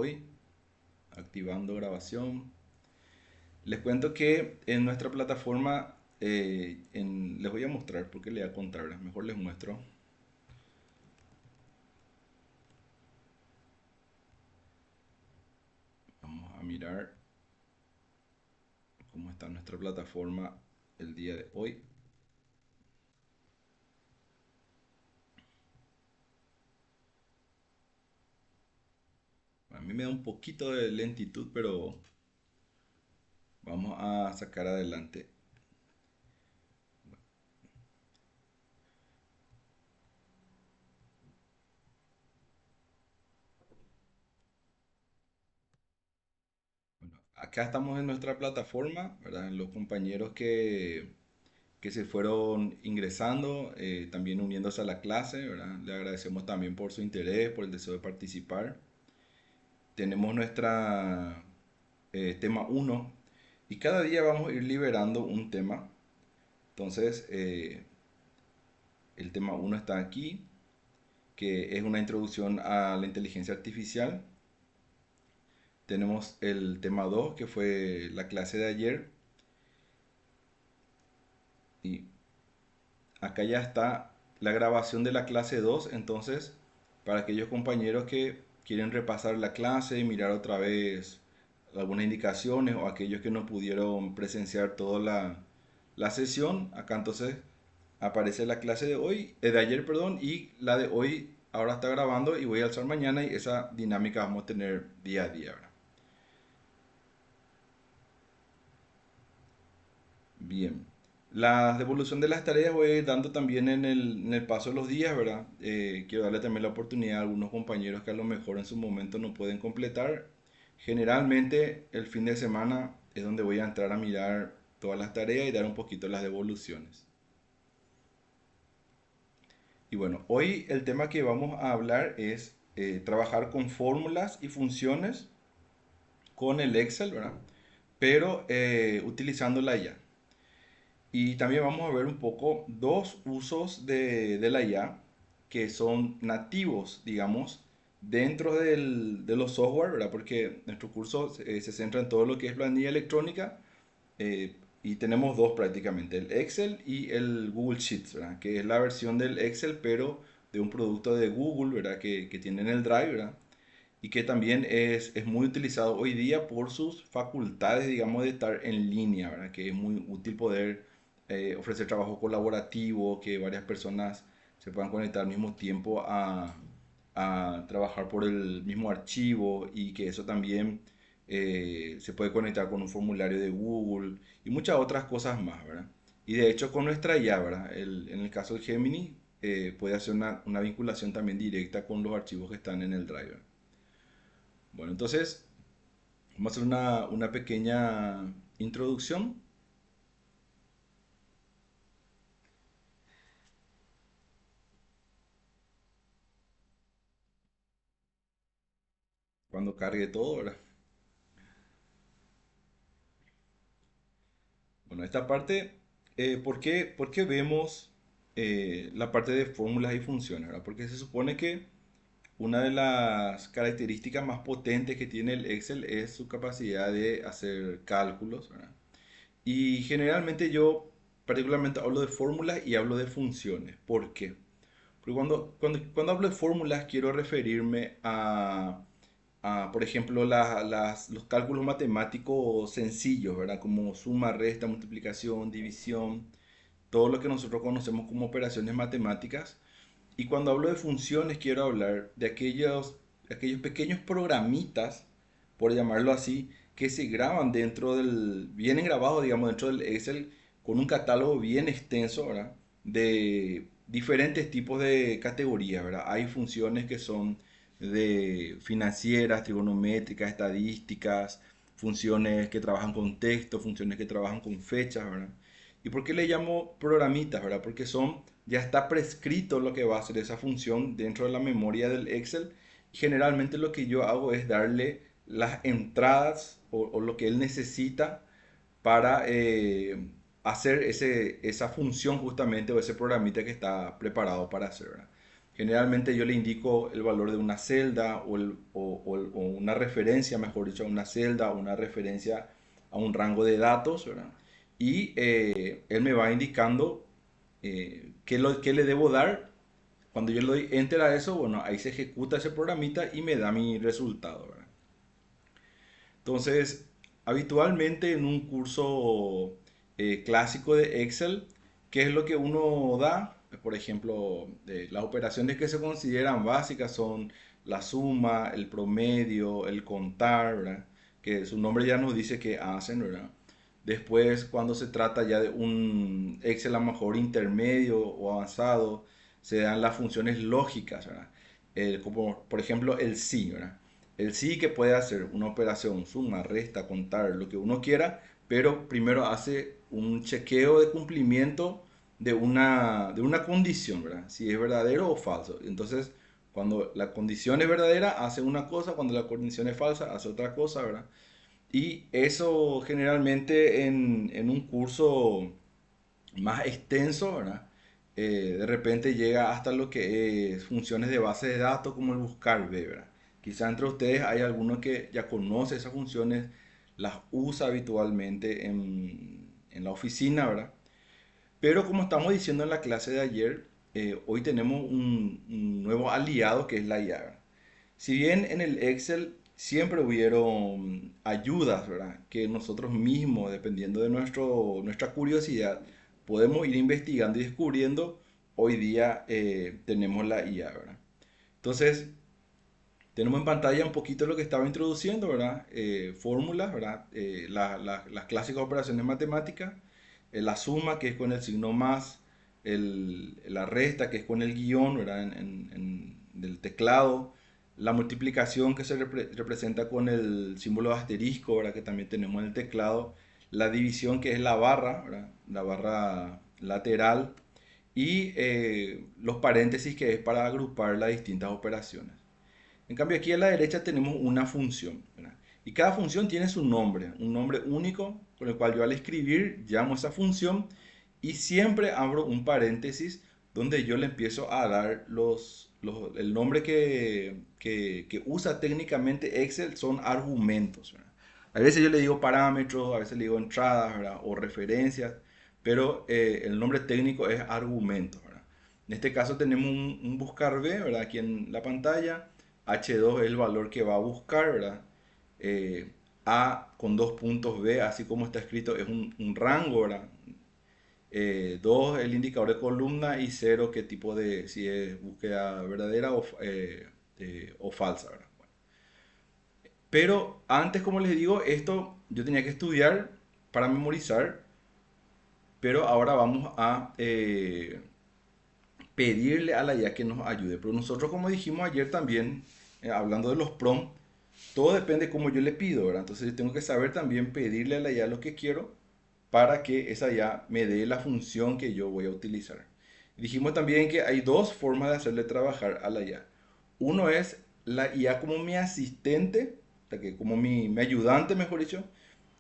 Hoy, activando grabación. Les cuento que en nuestra plataforma, les voy a mostrar, porque les voy a contar, mejor les muestro. Vamos a mirar cómo está nuestra plataforma el día de hoy. A mí me da un poquito de lentitud, pero vamos a sacar adelante. Bueno, acá estamos en nuestra plataforma, ¿verdad? Los compañeros que se fueron ingresando, también uniéndose a la clase, ¿verdad? Le agradecemos también por su interés, por el deseo de participar. Tenemos nuestra tema uno y cada día vamos a ir liberando un tema. Entonces, el tema uno está aquí, que es una introducción a la inteligencia artificial. Tenemos el tema 2 que fue la clase de ayer. Y acá ya está la grabación de la clase 2. Entonces, para aquellos compañeros que quieren repasar la clase y mirar otra vez algunas indicaciones, o aquellos que no pudieron presenciar toda la sesión, acá entonces aparece la clase de hoy, de ayer, perdón, y la de hoy ahora está grabando y voy a alzar mañana, y esa dinámica vamos a tener día a día, ¿verdad? Bien. La devolución de las tareas voy a ir dando también en el paso de los días, ¿verdad? Quiero darle también la oportunidad a algunos compañeros que a lo mejor en su momento no pueden completar. Generalmente el fin de semana es donde voy a entrar a mirar todas las tareas y dar un poquito las devoluciones. Y bueno, hoy el tema que vamos a hablar es trabajar con fórmulas y funciones con el Excel, ¿verdad? Pero utilizando la IA. Y también vamos a ver un poco dos usos de la IA que son nativos, digamos, dentro de los software, ¿verdad? Porque nuestro curso se centra en todo lo que es planilla electrónica, eh, y tenemos dos prácticamente, el Excel y el Google Sheets, ¿verdad? Que es la versión del Excel, pero de un producto de Google, ¿verdad? Que tiene en el Drive, ¿verdad? Y que también es muy utilizado hoy día por sus facultades, digamos, de estar en línea, ¿verdad? Que es muy útil poder ofrecer trabajo colaborativo, que varias personas se puedan conectar al mismo tiempo a trabajar por el mismo archivo, y que eso también se puede conectar con un formulario de Google y muchas otras cosas más, ¿verdad? Y de hecho con nuestra IA, ¿verdad? En el caso del Gemini, puede hacer una vinculación también directa con los archivos que están en el driver. Bueno, entonces vamos a hacer una pequeña introducción. Cuando cargue todo, ¿verdad? Bueno, esta parte, ¿por qué vemos la parte de fórmulas y funciones, ¿verdad? Porque se supone que una de las características más potentes que tiene el Excel es su capacidad de hacer cálculos, ¿verdad? Y generalmente yo particularmente hablo de fórmulas y hablo de funciones. ¿Por qué? Porque cuando hablo de fórmulas quiero referirme por ejemplo, los cálculos matemáticos sencillos, ¿verdad? Como suma, resta, multiplicación, división, todo lo que nosotros conocemos como operaciones matemáticas. Y cuando hablo de funciones quiero hablar de aquellos pequeños programitas, por llamarlo así, que se graban vienen grabados, digamos, dentro del Excel, con un catálogo bien extenso, ¿verdad? De diferentes tipos de categorías, ¿verdad? Hay funciones que son de financieras, trigonométricas, estadísticas, funciones que trabajan con texto, funciones que trabajan con fechas, ¿verdad? ¿Y por qué le llamo programitas, verdad? Porque ya está prescrito lo que va a hacer esa función dentro de la memoria del Excel. Generalmente lo que yo hago es darle las entradas o lo que él necesita para hacer esa función justamente, o ese programita que está preparado para hacer, ¿verdad? Generalmente yo le indico el valor de una celda o una referencia, mejor dicho, a una celda o una referencia a un rango de datos, ¿verdad? Y él me va indicando qué le debo dar. Cuando yo le doy enter a eso, bueno, ahí se ejecuta ese programita y me da mi resultado, ¿verdad? Entonces, habitualmente en un curso clásico de Excel, ¿qué es lo que uno da? Por ejemplo, las operaciones que se consideran básicas son la suma, el promedio, el contar, ¿verdad? Que su nombre ya nos dice que hacen, ¿verdad? Después, cuando se trata ya de un Excel a lo mejor intermedio o avanzado, se dan las funciones lógicas, ¿verdad? Como por ejemplo el sí, ¿verdad? El sí que puede hacer una operación, suma, resta, contar, lo que uno quiera, pero primero hace un chequeo de cumplimiento de una condición, ¿verdad? Si es verdadero o falso. Entonces, cuando la condición es verdadera, hace una cosa, cuando la condición es falsa, hace otra cosa, ¿verdad? Y eso generalmente en un curso más extenso, ¿verdad? De repente llega hasta lo que es funciones de base de datos como el buscar, ¿verdad? Quizá entre ustedes hay algunos que ya conoce esas funciones, las usa habitualmente en la oficina, ¿verdad? Pero como estamos diciendo en la clase de ayer, hoy tenemos un nuevo aliado que es la IA, ¿verdad? Si bien en el Excel siempre hubieron ayudas, ¿verdad? Que nosotros mismos, dependiendo de nuestra curiosidad, podemos ir investigando y descubriendo, hoy día tenemos la IA, ¿verdad? Entonces, tenemos en pantalla un poquito lo que estaba introduciendo, ¿verdad? Fórmulas, ¿verdad? Las clásicas operaciones matemáticas, la suma, que es con el signo más, la resta, que es con el guión, ¿verdad? Del teclado, la multiplicación, que se representa con el símbolo de asterisco, ¿verdad? Que también tenemos en el teclado, la división, que es la barra, ¿verdad? La barra lateral, y los paréntesis, que es para agrupar las distintas operaciones. En cambio, aquí a la derecha tenemos una función, ¿verdad? Y cada función tiene su nombre, un nombre único, con el cual yo al escribir llamo esa función y siempre abro un paréntesis donde yo le empiezo a dar el nombre que usa técnicamente Excel son argumentos, ¿verdad? A veces yo le digo parámetros, a veces le digo entradas, ¿verdad? O referencias, pero el nombre técnico es argumentos, ¿verdad? En este caso tenemos un buscar B, ¿verdad? Aquí en la pantalla. H2 es el valor que va a buscar, ¿verdad? Eh, A con dos puntos B, así como está escrito, es un rango, ¿verdad? 2 el indicador de columna y 0 qué tipo de, si es búsqueda verdadera o falsa, ¿verdad? Bueno, pero antes, como les digo, esto yo tenía que estudiar para memorizar, pero ahora vamos a pedirle a la IA que nos ayude. Pero nosotros, como dijimos ayer también, hablando de los prompts, todo depende de cómo yo le pido, ¿verdad? Entonces yo tengo que saber también pedirle a la IA lo que quiero para que esa IA me dé la función que yo voy a utilizar. Dijimos también que hay dos formas de hacerle trabajar a la IA. Uno es la IA como mi asistente, o sea, que como mi ayudante, mejor dicho,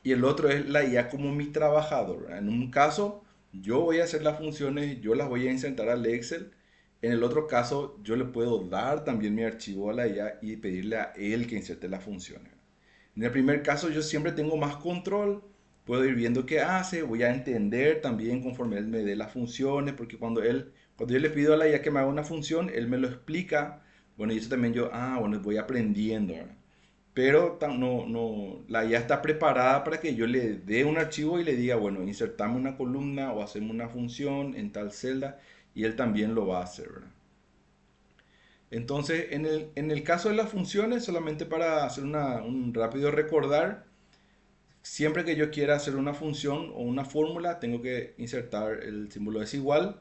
y el otro es la IA como mi trabajador, ¿verdad? En un caso, yo voy a hacer las funciones, yo las voy a insertar al Excel. En el otro caso, yo le puedo dar también mi archivo a la IA y pedirle a él que inserte las funciones. En el primer caso, yo siempre tengo más control, puedo ir viendo qué hace, voy a entender también conforme él me dé las funciones, porque cuando yo le pido a la IA que me haga una función, él me lo explica, bueno, y eso también yo, bueno, voy aprendiendo, ¿verdad? Pero la IA está preparada para que yo le dé un archivo y le diga, bueno, insertame una columna o hacemos una función en tal celda, y él también lo va a hacer, ¿verdad? Entonces, en el caso de las funciones, solamente para hacer un rápido recordar, siempre que yo quiera hacer una función o una fórmula, tengo que insertar el símbolo desigual.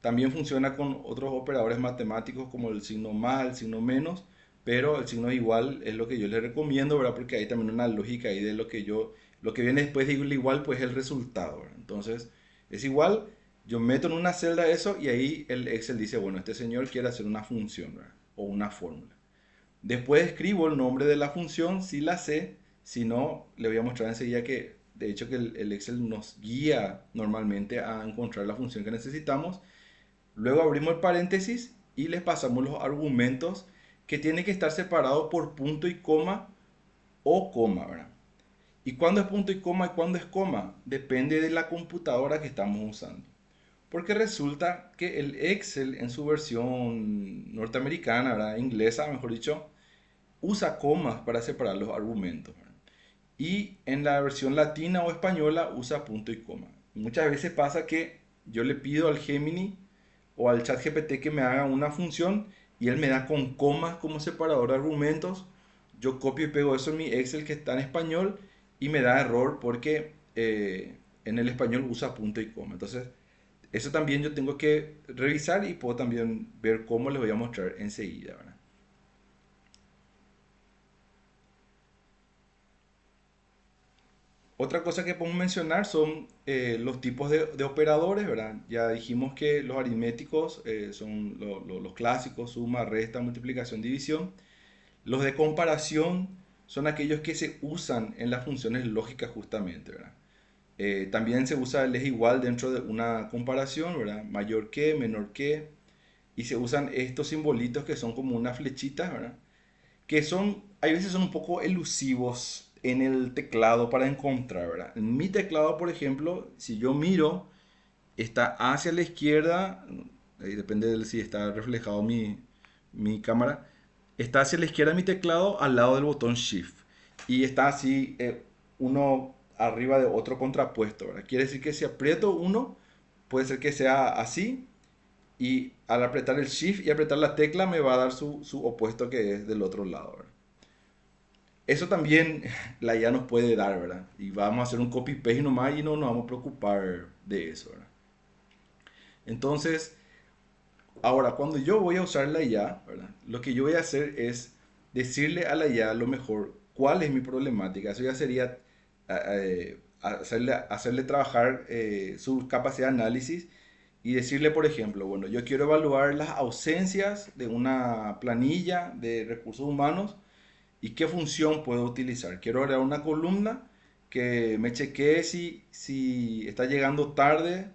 También funciona con otros operadores matemáticos como el signo más, el signo menos, pero el signo igual es lo que yo les recomiendo, ¿verdad? Porque hay también una lógica ahí de lo que viene después de igual, pues es el resultado, ¿verdad? Entonces, es igual, yo meto en una celda eso y ahí el Excel dice, bueno, este señor quiere hacer una función, ¿verdad? O una fórmula. Después escribo el nombre de la función, si la sé, si no, le voy a mostrar enseguida que, de hecho, que el Excel nos guía normalmente a encontrar la función que necesitamos. Luego abrimos el paréntesis y les pasamos los argumentos que tienen que estar separados por punto y coma o coma, ¿verdad? ¿Y cuándo es punto y coma y cuándo es coma? Depende de la computadora que estamos usando. Porque resulta que el Excel en su versión norteamericana, ¿verdad? Inglesa, mejor dicho, usa comas para separar los argumentos, ¿verdad? Y en la versión latina o española usa punto y coma. Muchas veces pasa que yo le pido al Gemini o al chat GPT que me haga una función y él me da con comas como separador de argumentos. Yo copio y pego eso en mi Excel que está en español y me da error porque en el español usa punto y coma. Entonces, eso también yo tengo que revisar y puedo también ver cómo les voy a mostrar enseguida, ¿verdad? Otra cosa que podemos mencionar son los tipos de operadores, ¿verdad? Ya dijimos que los aritméticos son los clásicos, suma, resta, multiplicación, división. Los de comparación son aquellos que se usan en las funciones lógicas justamente, ¿verdad? También se usa el es igual dentro de una comparación, ¿verdad? Mayor que, menor que. Y se usan estos simbolitos que son como una flechita, ¿verdad? Que son, hay veces son un poco elusivos en el teclado para encontrar, ¿verdad? En mi teclado, por ejemplo, si yo miro, está hacia la izquierda, ahí depende de si está reflejado mi cámara, está hacia la izquierda mi teclado al lado del botón Shift. Y está así, uno arriba de otro contrapuesto, ¿verdad? Quiere decir que si aprieto uno, puede ser que sea así, y al apretar el Shift y apretar la tecla me va a dar su opuesto que es del otro lado, ¿verdad? Eso también la IA nos puede dar, ¿verdad? Y vamos a hacer un copy-paste nomás y no nos vamos a preocupar de eso, ¿verdad? Entonces, ahora, cuando yo voy a usar la IA, ¿verdad? Lo que yo voy a hacer es decirle a la IA a lo mejor cuál es mi problemática. Eso ya sería hacerle trabajar su capacidad de análisis y decirle, por ejemplo, bueno, yo quiero evaluar las ausencias de una planilla de recursos humanos y qué función puedo utilizar. Quiero agregar una columna que me chequee si está llegando tarde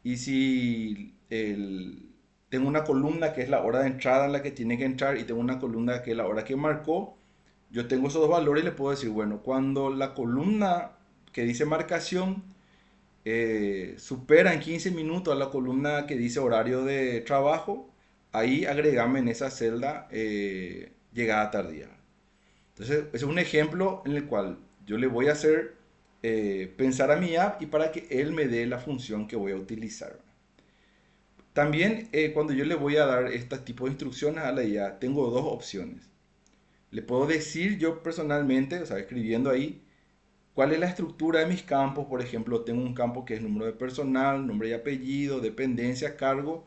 y si tengo una columna que es la hora de entrada en la que tiene que entrar y tengo una columna que es la hora que marcó. Yo tengo esos dos valores y le puedo decir, bueno, cuando la columna que dice marcación supera en 15 minutos a la columna que dice horario de trabajo, ahí agregame en esa celda llegada tardía. Entonces, ese es un ejemplo en el cual yo le voy a hacer pensar a mi app y para que él me dé la función que voy a utilizar. También cuando yo le voy a dar este tipo de instrucciones a la IA, tengo dos opciones. Le puedo decir yo personalmente, o sea, escribiendo ahí, cuál es la estructura de mis campos. Por ejemplo, tengo un campo que es número de personal, nombre y apellido, dependencia, cargo.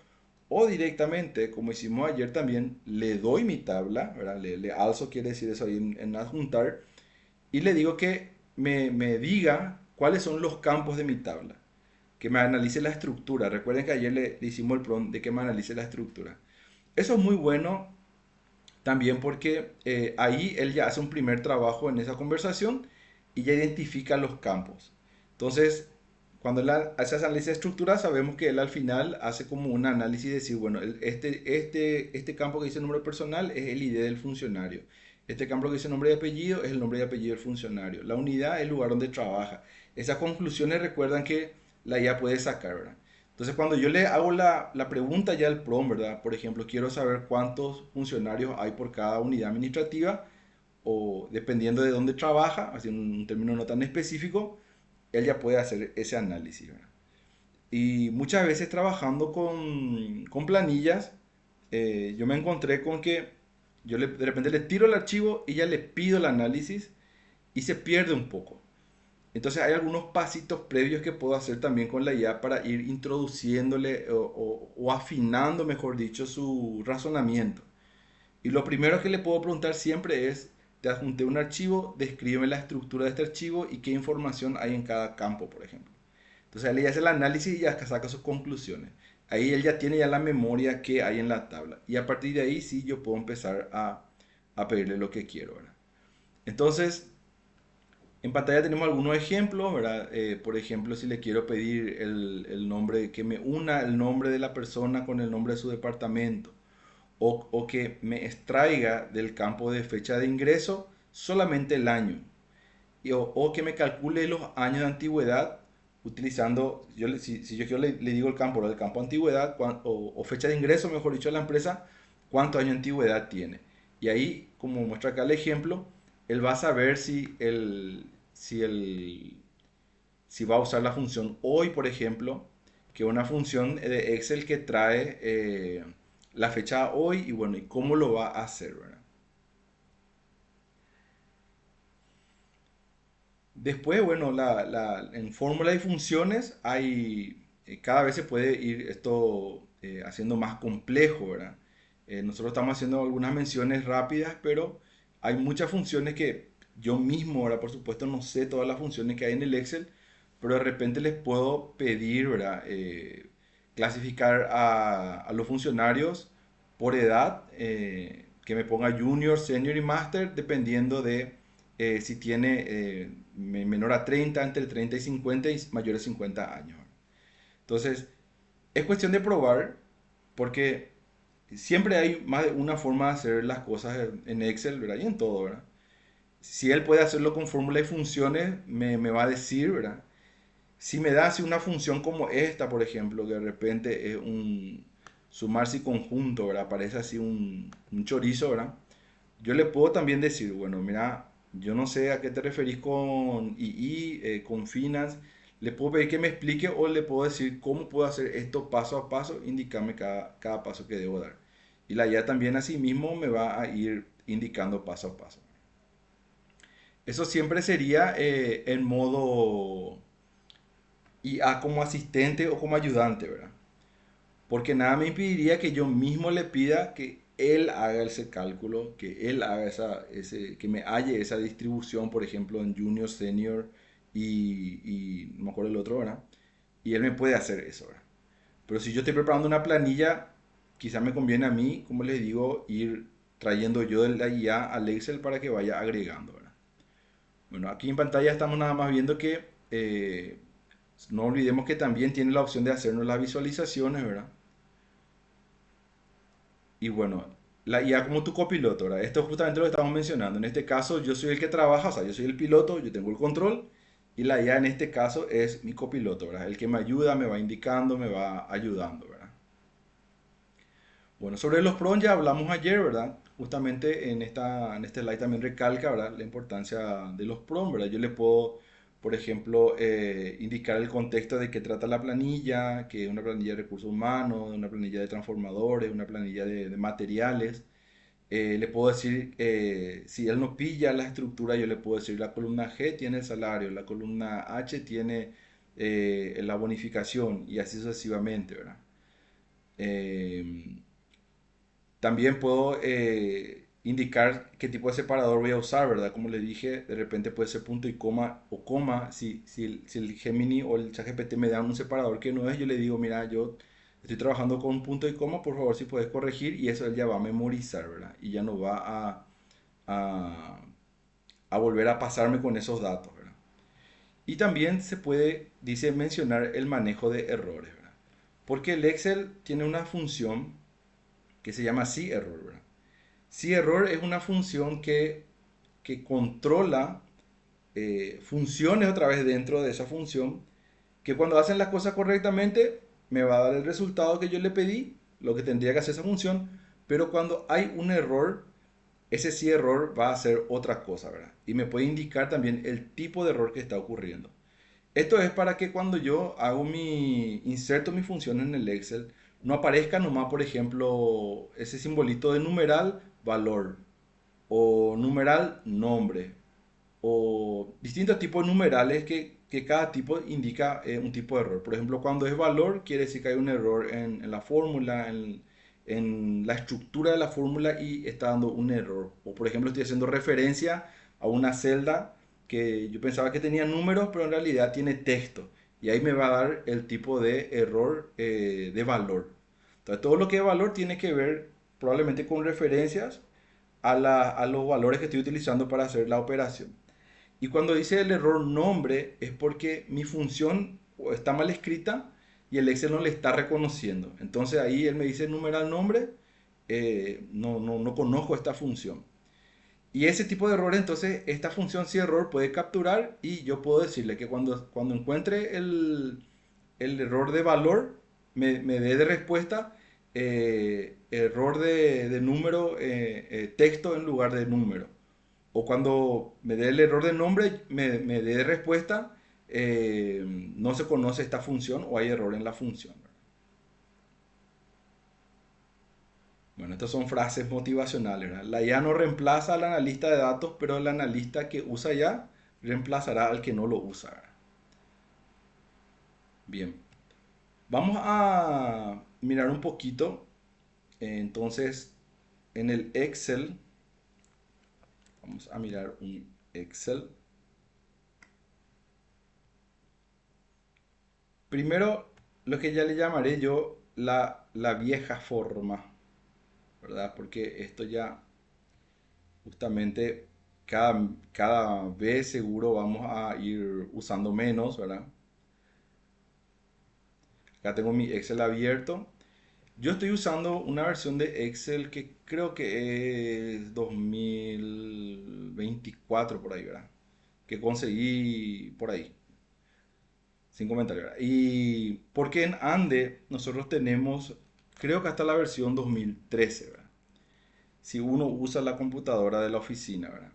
O directamente, como hicimos ayer también, le doy mi tabla, ¿verdad? Le alzo, quiere decir eso ahí en adjuntar, y le digo que me diga cuáles son los campos de mi tabla, que me analice la estructura. Recuerden que ayer le hicimos el prompt de que me analice la estructura. Eso es muy bueno también porque ahí él ya hace un primer trabajo en esa conversación y ya identifica los campos. Entonces, cuando él hace esa análisis de estructura, sabemos que él al final hace como un análisis y decir, bueno, este campo que dice nombre personal es el ID del funcionario. Este campo que dice nombre y apellido es el nombre y apellido del funcionario. La unidad es el lugar donde trabaja. Esas conclusiones recuerdan que la IA puede sacar, ¿verdad? Entonces, cuando yo le hago la pregunta ya al PROM, ¿verdad? Por ejemplo, quiero saber cuántos funcionarios hay por cada unidad administrativa, o dependiendo de dónde trabaja, así un término no tan específico, él ya puede hacer ese análisis, ¿verdad? Y muchas veces trabajando con planillas, yo me encontré con que de repente le tiro el archivo y ya le pido el análisis y se pierde un poco. Entonces hay algunos pasitos previos que puedo hacer también con la IA para ir introduciéndole o afinando, mejor dicho, su razonamiento. Y lo primero que le puedo preguntar siempre es, te adjunté un archivo, descríbeme la estructura de este archivo y qué información hay en cada campo, por ejemplo. Entonces él ya hace el análisis y ya saca sus conclusiones. Ahí él ya tiene ya la memoria que hay en la tabla. Y a partir de ahí sí yo puedo empezar a pedirle lo que quiero, ¿verdad? Entonces, en pantalla tenemos algunos ejemplos, ¿verdad? Por ejemplo, si le quiero pedir el nombre, que me una el nombre de la persona con el nombre de su departamento. o que me extraiga del campo de fecha de ingreso solamente el año, o que me calcule los años de antigüedad utilizando, si yo le digo el campo, del campo antigüedad o fecha de ingreso, mejor dicho, de la empresa, cuántos años de antigüedad tiene. Y ahí, como muestra acá el ejemplo, él va a saber si va a usar la función hoy, por ejemplo, que es una función de Excel que trae la fecha hoy y bueno, y cómo lo va a hacer, ¿verdad? Después, bueno, en fórmulas y funciones cada vez se puede ir esto haciendo más complejo, ¿verdad? Nosotros estamos haciendo algunas menciones rápidas, pero hay muchas funciones que yo mismo, ahora por supuesto, no sé todas las funciones que hay en el Excel, pero de repente les puedo pedir, ¿verdad? Clasificar a los funcionarios por edad, que me ponga junior, senior y master, dependiendo de si tiene menor a 30, entre 30 y 50 y mayor a 50 años. Entonces, es cuestión de probar porque siempre hay más de una forma de hacer las cosas en Excel, ¿verdad? Y en todo, ¿verdad? Si él puede hacerlo con fórmulas y funciones, me va a decir, ¿verdad? Si me da así una función como esta, por ejemplo, que de repente es un sumarse y conjunto, ¿verdad? Parece así un chorizo, ¿verdad? Yo le puedo también decir, bueno, mira, yo no sé a qué te referís con II, con Finance. Le puedo pedir que me explique o le puedo decir cómo puedo hacer esto paso a paso, indicarme cada paso que debo dar. Y la IA también así mismo me va a ir indicando paso a paso. Eso siempre sería en modo IA como asistente o como ayudante, ¿verdad? Porque nada me impediría que yo mismo le pida que él haga ese cálculo, que él haga que me halle esa distribución, por ejemplo, en junior, senior y no me acuerdo el otro, ¿verdad? Y él me puede hacer eso, ¿verdad? Pero si yo estoy preparando una planilla, quizá me conviene a mí, como les digo, ir trayendo yo de la IA al Excel para que vaya agregando, ¿verdad? Bueno, aquí en pantalla estamos nada más viendo que no olvidemos que también tiene la opción de hacernos las visualizaciones, ¿verdad? Y bueno, la IA como tu copiloto, ¿verdad? Esto es justamente lo que estamos mencionando. En este caso, yo soy el que trabaja, o sea, yo soy el piloto, yo tengo el control, y la IA en este caso es mi copiloto, ¿verdad? El que me ayuda, me va indicando, me va ayudando, ¿verdad? Bueno, sobre los prompts ya hablamos ayer, ¿verdad? Justamente en este slide también recalca, ¿verdad? La importancia de los prompts, ¿verdad? Yo le puedo, por ejemplo, indicar el contexto de qué trata la planilla, que es una planilla de recursos humanos, una planilla de transformadores, una planilla de materiales. Le puedo decir, si él no pilla la estructura, yo le puedo decir, la columna G tiene el salario, la columna H tiene la bonificación y así sucesivamente, ¿verdad? Eh, También puedo indicar qué tipo de separador voy a usar, ¿verdad? Como le dije, de repente puede ser punto y coma o coma. Si el Gemini o el ChatGPT me dan un separador que no es, yo le digo, mira, yo estoy trabajando con un punto y coma, por favor, si puedes corregir. Y eso él ya va a memorizar, ¿verdad? Y ya no va a, a volver a pasarme con esos datos, ¿verdad? Y también se puede, dice, mencionar el manejo de errores, ¿verdad? Porque el Excel tiene una función que se llama error, ¿verdad? error es una función que controla funciones otra vez dentro de esa función, que cuando hacen las cosas correctamente me va a dar el resultado que yo le pedí, lo que tendría que hacer esa función, pero cuando hay un error, ese error va a hacer otra cosa, ¿verdad? Y me puede indicar también el tipo de error que está ocurriendo. Esto es para que cuando yo inserto mi función en el Excel, no aparezca nomás, por ejemplo, ese simbolito de numeral, valor, o numeral, nombre, o distintos tipos de numerales que cada tipo indica un tipo de error. Por ejemplo, cuando es valor, quiere decir que hay un error en la fórmula, en la estructura de la fórmula y está dando un error. O por ejemplo, estoy haciendo referencia a una celda que yo pensaba que tenía números, pero en realidad tiene texto. Y ahí me va a dar el tipo de error de valor. Entonces, todo lo que es valor tiene que ver probablemente con referencias a los valores que estoy utilizando para hacer la operación. Y cuando dice el error nombre es porque mi función está mal escrita y el Excel no le está reconociendo. Entonces ahí él me dice numeral nombre, no conozco esta función. Y ese tipo de errores, entonces, esta función si error puede capturar y yo puedo decirle que cuando encuentre el error de valor, me dé de respuesta error de número, texto en lugar de número. O cuando me dé el error de nombre, me dé de respuesta, no se conoce esta función o hay error en la función. Bueno, estas son frases motivacionales, ¿verdad? La IA no reemplaza al analista de datos, pero el analista que usa IA reemplazará al que no lo usa, ¿verdad? Bien, vamos a mirar un poquito. Entonces, en el Excel, vamos a mirar un Excel. Primero, lo que ya le llamaré yo la vieja forma, ¿verdad? Porque esto ya justamente cada vez seguro vamos a ir usando menos, ¿verdad? Acá tengo mi Excel abierto. Yo estoy usando una versión de Excel que creo que es 2024 por ahí, ¿verdad? Que conseguí por ahí, sin comentarios, ¿verdad? Y porque en Ande nosotros tenemos, creo que hasta la versión 2013, ¿verdad? Si uno usa la computadora de la oficina, ¿verdad?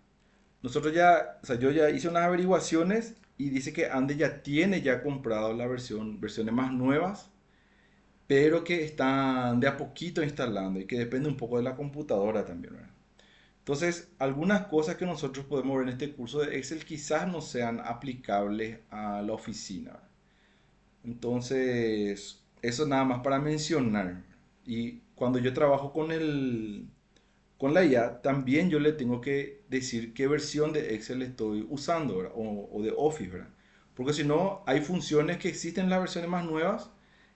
Nosotros ya, o sea, yo ya hice unas averiguaciones y dice que Ande ya tiene ya comprado la versiones más nuevas, pero que están de a poquito instalando y que depende un poco de la computadora también, ¿verdad? Entonces, algunas cosas que nosotros podemos ver en este curso de Excel quizás no sean aplicables a la oficina, ¿verdad? Entonces, eso nada más para mencionar. Y cuando yo trabajo con la IA, también yo le tengo que decir qué versión de Excel estoy usando, ¿verdad? O de Office, ¿verdad? Porque si no, hay funciones que existen en las versiones más nuevas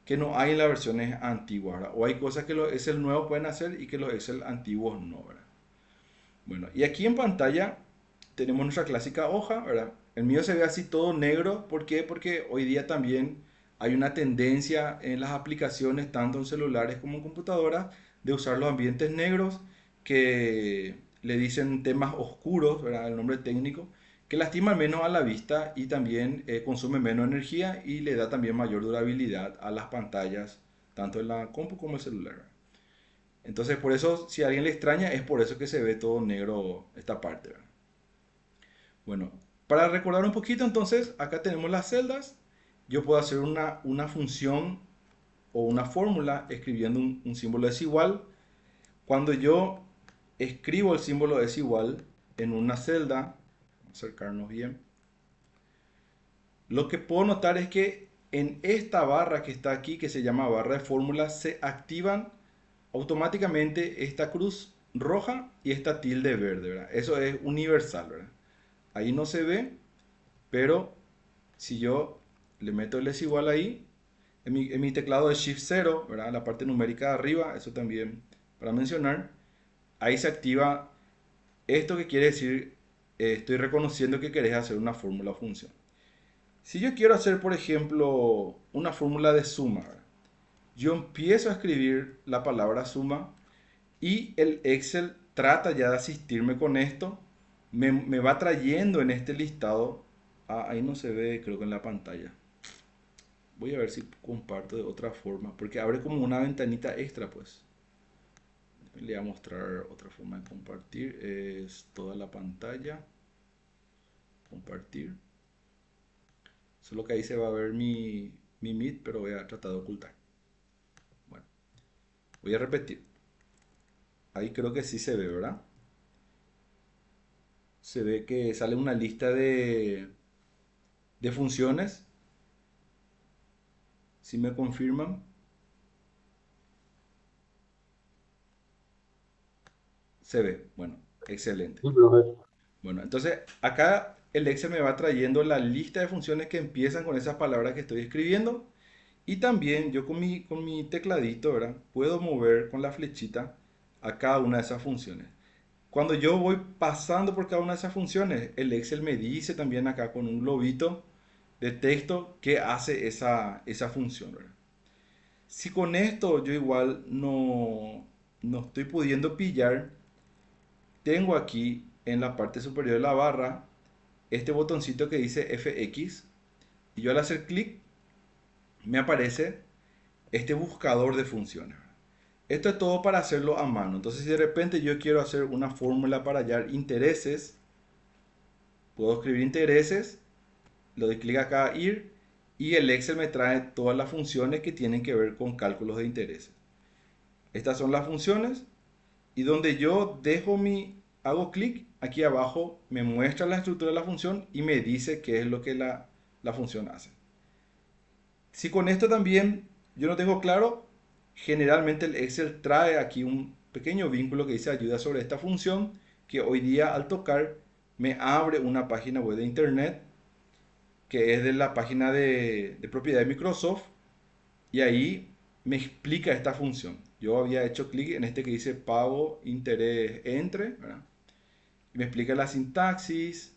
que no hay en las versiones antiguas, ¿verdad? O hay cosas que los Excel nuevos pueden hacer y que los Excel antiguos no, ¿verdad? Bueno, y aquí en pantalla tenemos nuestra clásica hoja, ¿verdad? El mío se ve así todo negro. ¿Por qué? Porque hoy día también hay una tendencia en las aplicaciones, tanto en celulares como en computadoras, de usar los ambientes negros que le dicen temas oscuros, ¿verdad? El nombre técnico, que lastiman menos a la vista y también consume menos energía y le da también mayor durabilidad a las pantallas, tanto en la compu como el celular. Entonces, por eso, si a alguien le extraña, es por eso que se ve todo negro esta parte, ¿verdad? Bueno, para recordar un poquito, entonces, acá tenemos las celdas. Yo puedo hacer una función o una fórmula escribiendo un símbolo desigual. Cuando yo escribo el símbolo desigual en una celda, vamos a acercarnos bien, lo que puedo notar es que en esta barra que está aquí, que se llama barra de fórmulas, se activan automáticamente esta cruz roja y esta tilde verde, ¿verdad? Eso es universal, ¿verdad? Ahí no se ve, pero si yo le meto el desigual ahí, en mi teclado de Shift 0, ¿verdad? La parte numérica de arriba, eso también para mencionar, ahí se activa esto que quiere decir, estoy reconociendo que querés hacer una fórmula o función. Si yo quiero hacer, por ejemplo, una fórmula de suma, ¿verdad? Yo empiezo a escribir la palabra suma y el Excel trata ya de asistirme con esto. Me va trayendo en este listado. Ah, ahí no se ve, creo que en la pantalla. Voy a ver si comparto de otra forma, porque abre como una ventanita extra, pues. Le voy a mostrar otra forma de compartir. Es toda la pantalla. Compartir. Solo que ahí se va a ver mi Meet, pero voy a tratar de ocultar. Bueno, voy a repetir. Ahí creo que sí se ve, ¿verdad? Se ve que sale una lista de funciones. Si me confirman, se ve. Bueno, excelente. Sí, profe. Bueno, entonces acá el Excel me va trayendo la lista de funciones que empiezan con esas palabras que estoy escribiendo. Y también yo con mi tecladito, ¿verdad? Puedo mover con la flechita a cada una de esas funciones. Cuando yo voy pasando por cada una de esas funciones, el Excel me dice también acá con un globito de texto qué hace esa función, ¿verdad? Si con esto yo igual no estoy pudiendo pillar, tengo aquí en la parte superior de la barra este botoncito que dice FX y yo al hacer clic me aparece este buscador de funciones. Esto es todo para hacerlo a mano. Entonces, si de repente yo quiero hacer una fórmula para hallar intereses, puedo escribir intereses, le doy clic acá a ir y el Excel me trae todas las funciones que tienen que ver con cálculos de intereses. Estas son las funciones y donde yo hago clic, aquí abajo me muestra la estructura de la función y me dice qué es lo que la función hace. Si con esto también yo no tengo claro, generalmente el Excel trae aquí un pequeño vínculo que dice ayuda sobre esta función, que hoy día al tocar me abre una página web de internet que es de la página de propiedad de Microsoft y ahí me explica esta función. Yo había hecho clic en este que dice pago interés entre, ¿verdad? Y me explica la sintaxis,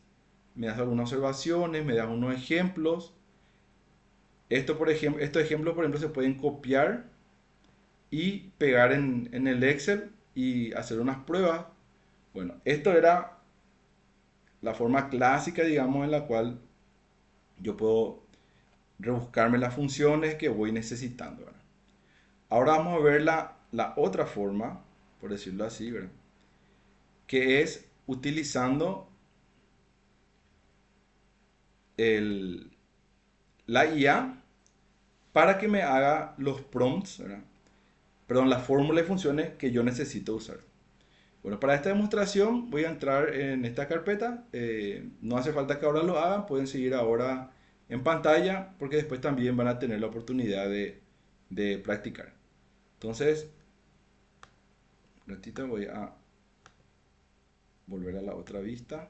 me da algunas observaciones, me da unos ejemplos. Estos ejemplos, por ejemplo, se pueden copiar y pegar en el Excel y hacer unas pruebas. Bueno, esto era la forma clásica, digamos, en la cual yo puedo rebuscarme las funciones que voy necesitando, ¿verdad? Ahora vamos a ver la otra forma, por decirlo así, ¿verdad? Que es utilizando el, la IA para que me haga los prompts, ¿verdad? Perdón, las fórmulas y funciones que yo necesito usar. Bueno, para esta demostración voy a entrar en esta carpeta. No hace falta que ahora lo hagan, pueden seguir ahora en pantalla porque después también van a tener la oportunidad de practicar. Entonces, un ratito voy a volver a la otra vista.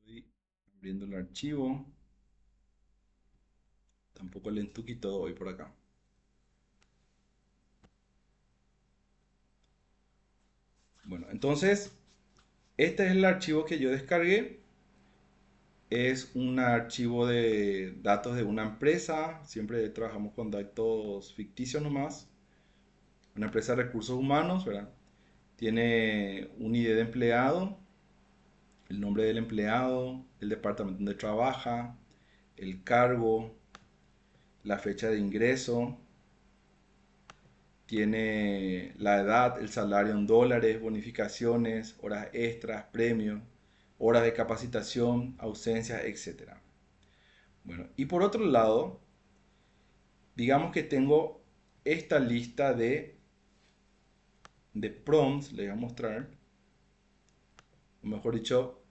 Estoy abriendo el archivo. Tampoco le entuqui todo hoy por acá. Bueno, entonces, este es el archivo que yo descargué. Es un archivo de datos de una empresa. Siempre trabajamos con datos ficticios nomás. Una empresa de recursos humanos, ¿verdad? Tiene un ID de empleado, el nombre del empleado, el departamento donde trabaja, el cargo, la fecha de ingreso, tiene la edad, el salario en dólares, bonificaciones, horas extras, premios, horas de capacitación, ausencias, etcétera. Bueno, y por otro lado, digamos que tengo esta lista de prompts, les voy a mostrar, o mejor dicho,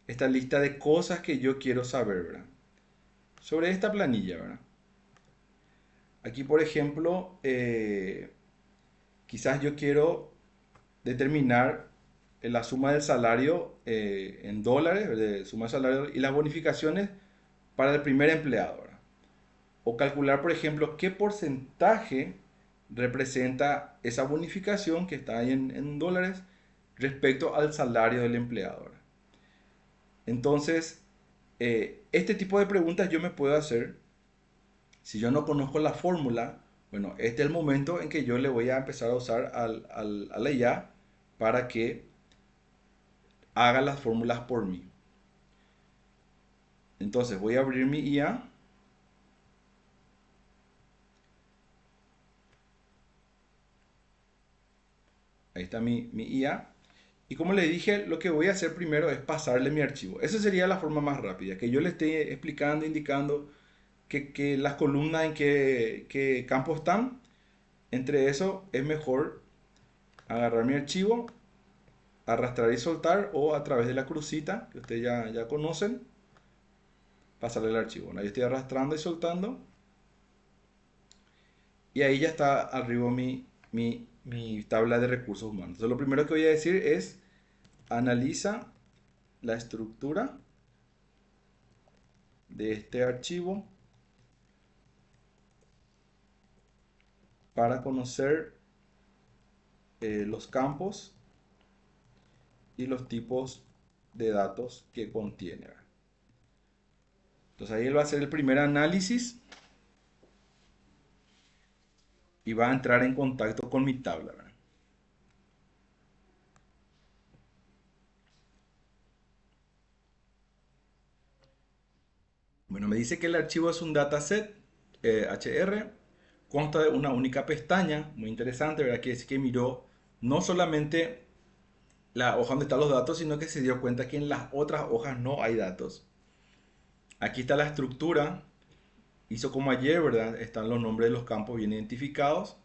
esta lista de cosas que yo quiero saber, ¿verdad? Sobre esta planilla, ¿verdad? Aquí, por ejemplo, quizás yo quiero determinar la suma del salario en dólares, de suma del salario y las bonificaciones para el primer empleado, ¿verdad? O calcular, por ejemplo, qué porcentaje representa esa bonificación que está ahí en dólares respecto al salario del empleado, ¿verdad? Entonces, este tipo de preguntas yo me puedo hacer si yo no conozco la fórmula. Bueno, este es el momento en que yo le voy a empezar a usar a la IA para que haga las fórmulas por mí. Entonces voy a abrir mi IA. Ahí está mi IA. Y como le dije, lo que voy a hacer primero es pasarle mi archivo. Esa sería la forma más rápida, que yo le esté explicando, indicando que las columnas en qué campo están. Entre eso es mejor agarrar mi archivo, arrastrar y soltar o a través de la crucita que ustedes ya conocen. pasarle el archivo. Bueno, ahí estoy arrastrando y soltando. Y ahí ya está arriba mi tabla de recursos humanos. Entonces lo primero que voy a decir es, analiza la estructura de este archivo para conocer los campos y los tipos de datos que contiene. Entonces ahí él va a hacer el primer análisis y va a entrar en contacto con mi tabla, ¿verdad? Bueno, me dice que el archivo es un dataset HR, consta de una única pestaña, muy interesante, ¿verdad? Quiere decir que miró no solamente la hoja donde están los datos, sino que se dio cuenta que en las otras hojas no hay datos. Aquí está la estructura, hizo como ayer, ¿verdad? Están los nombres de los campos bien identificados.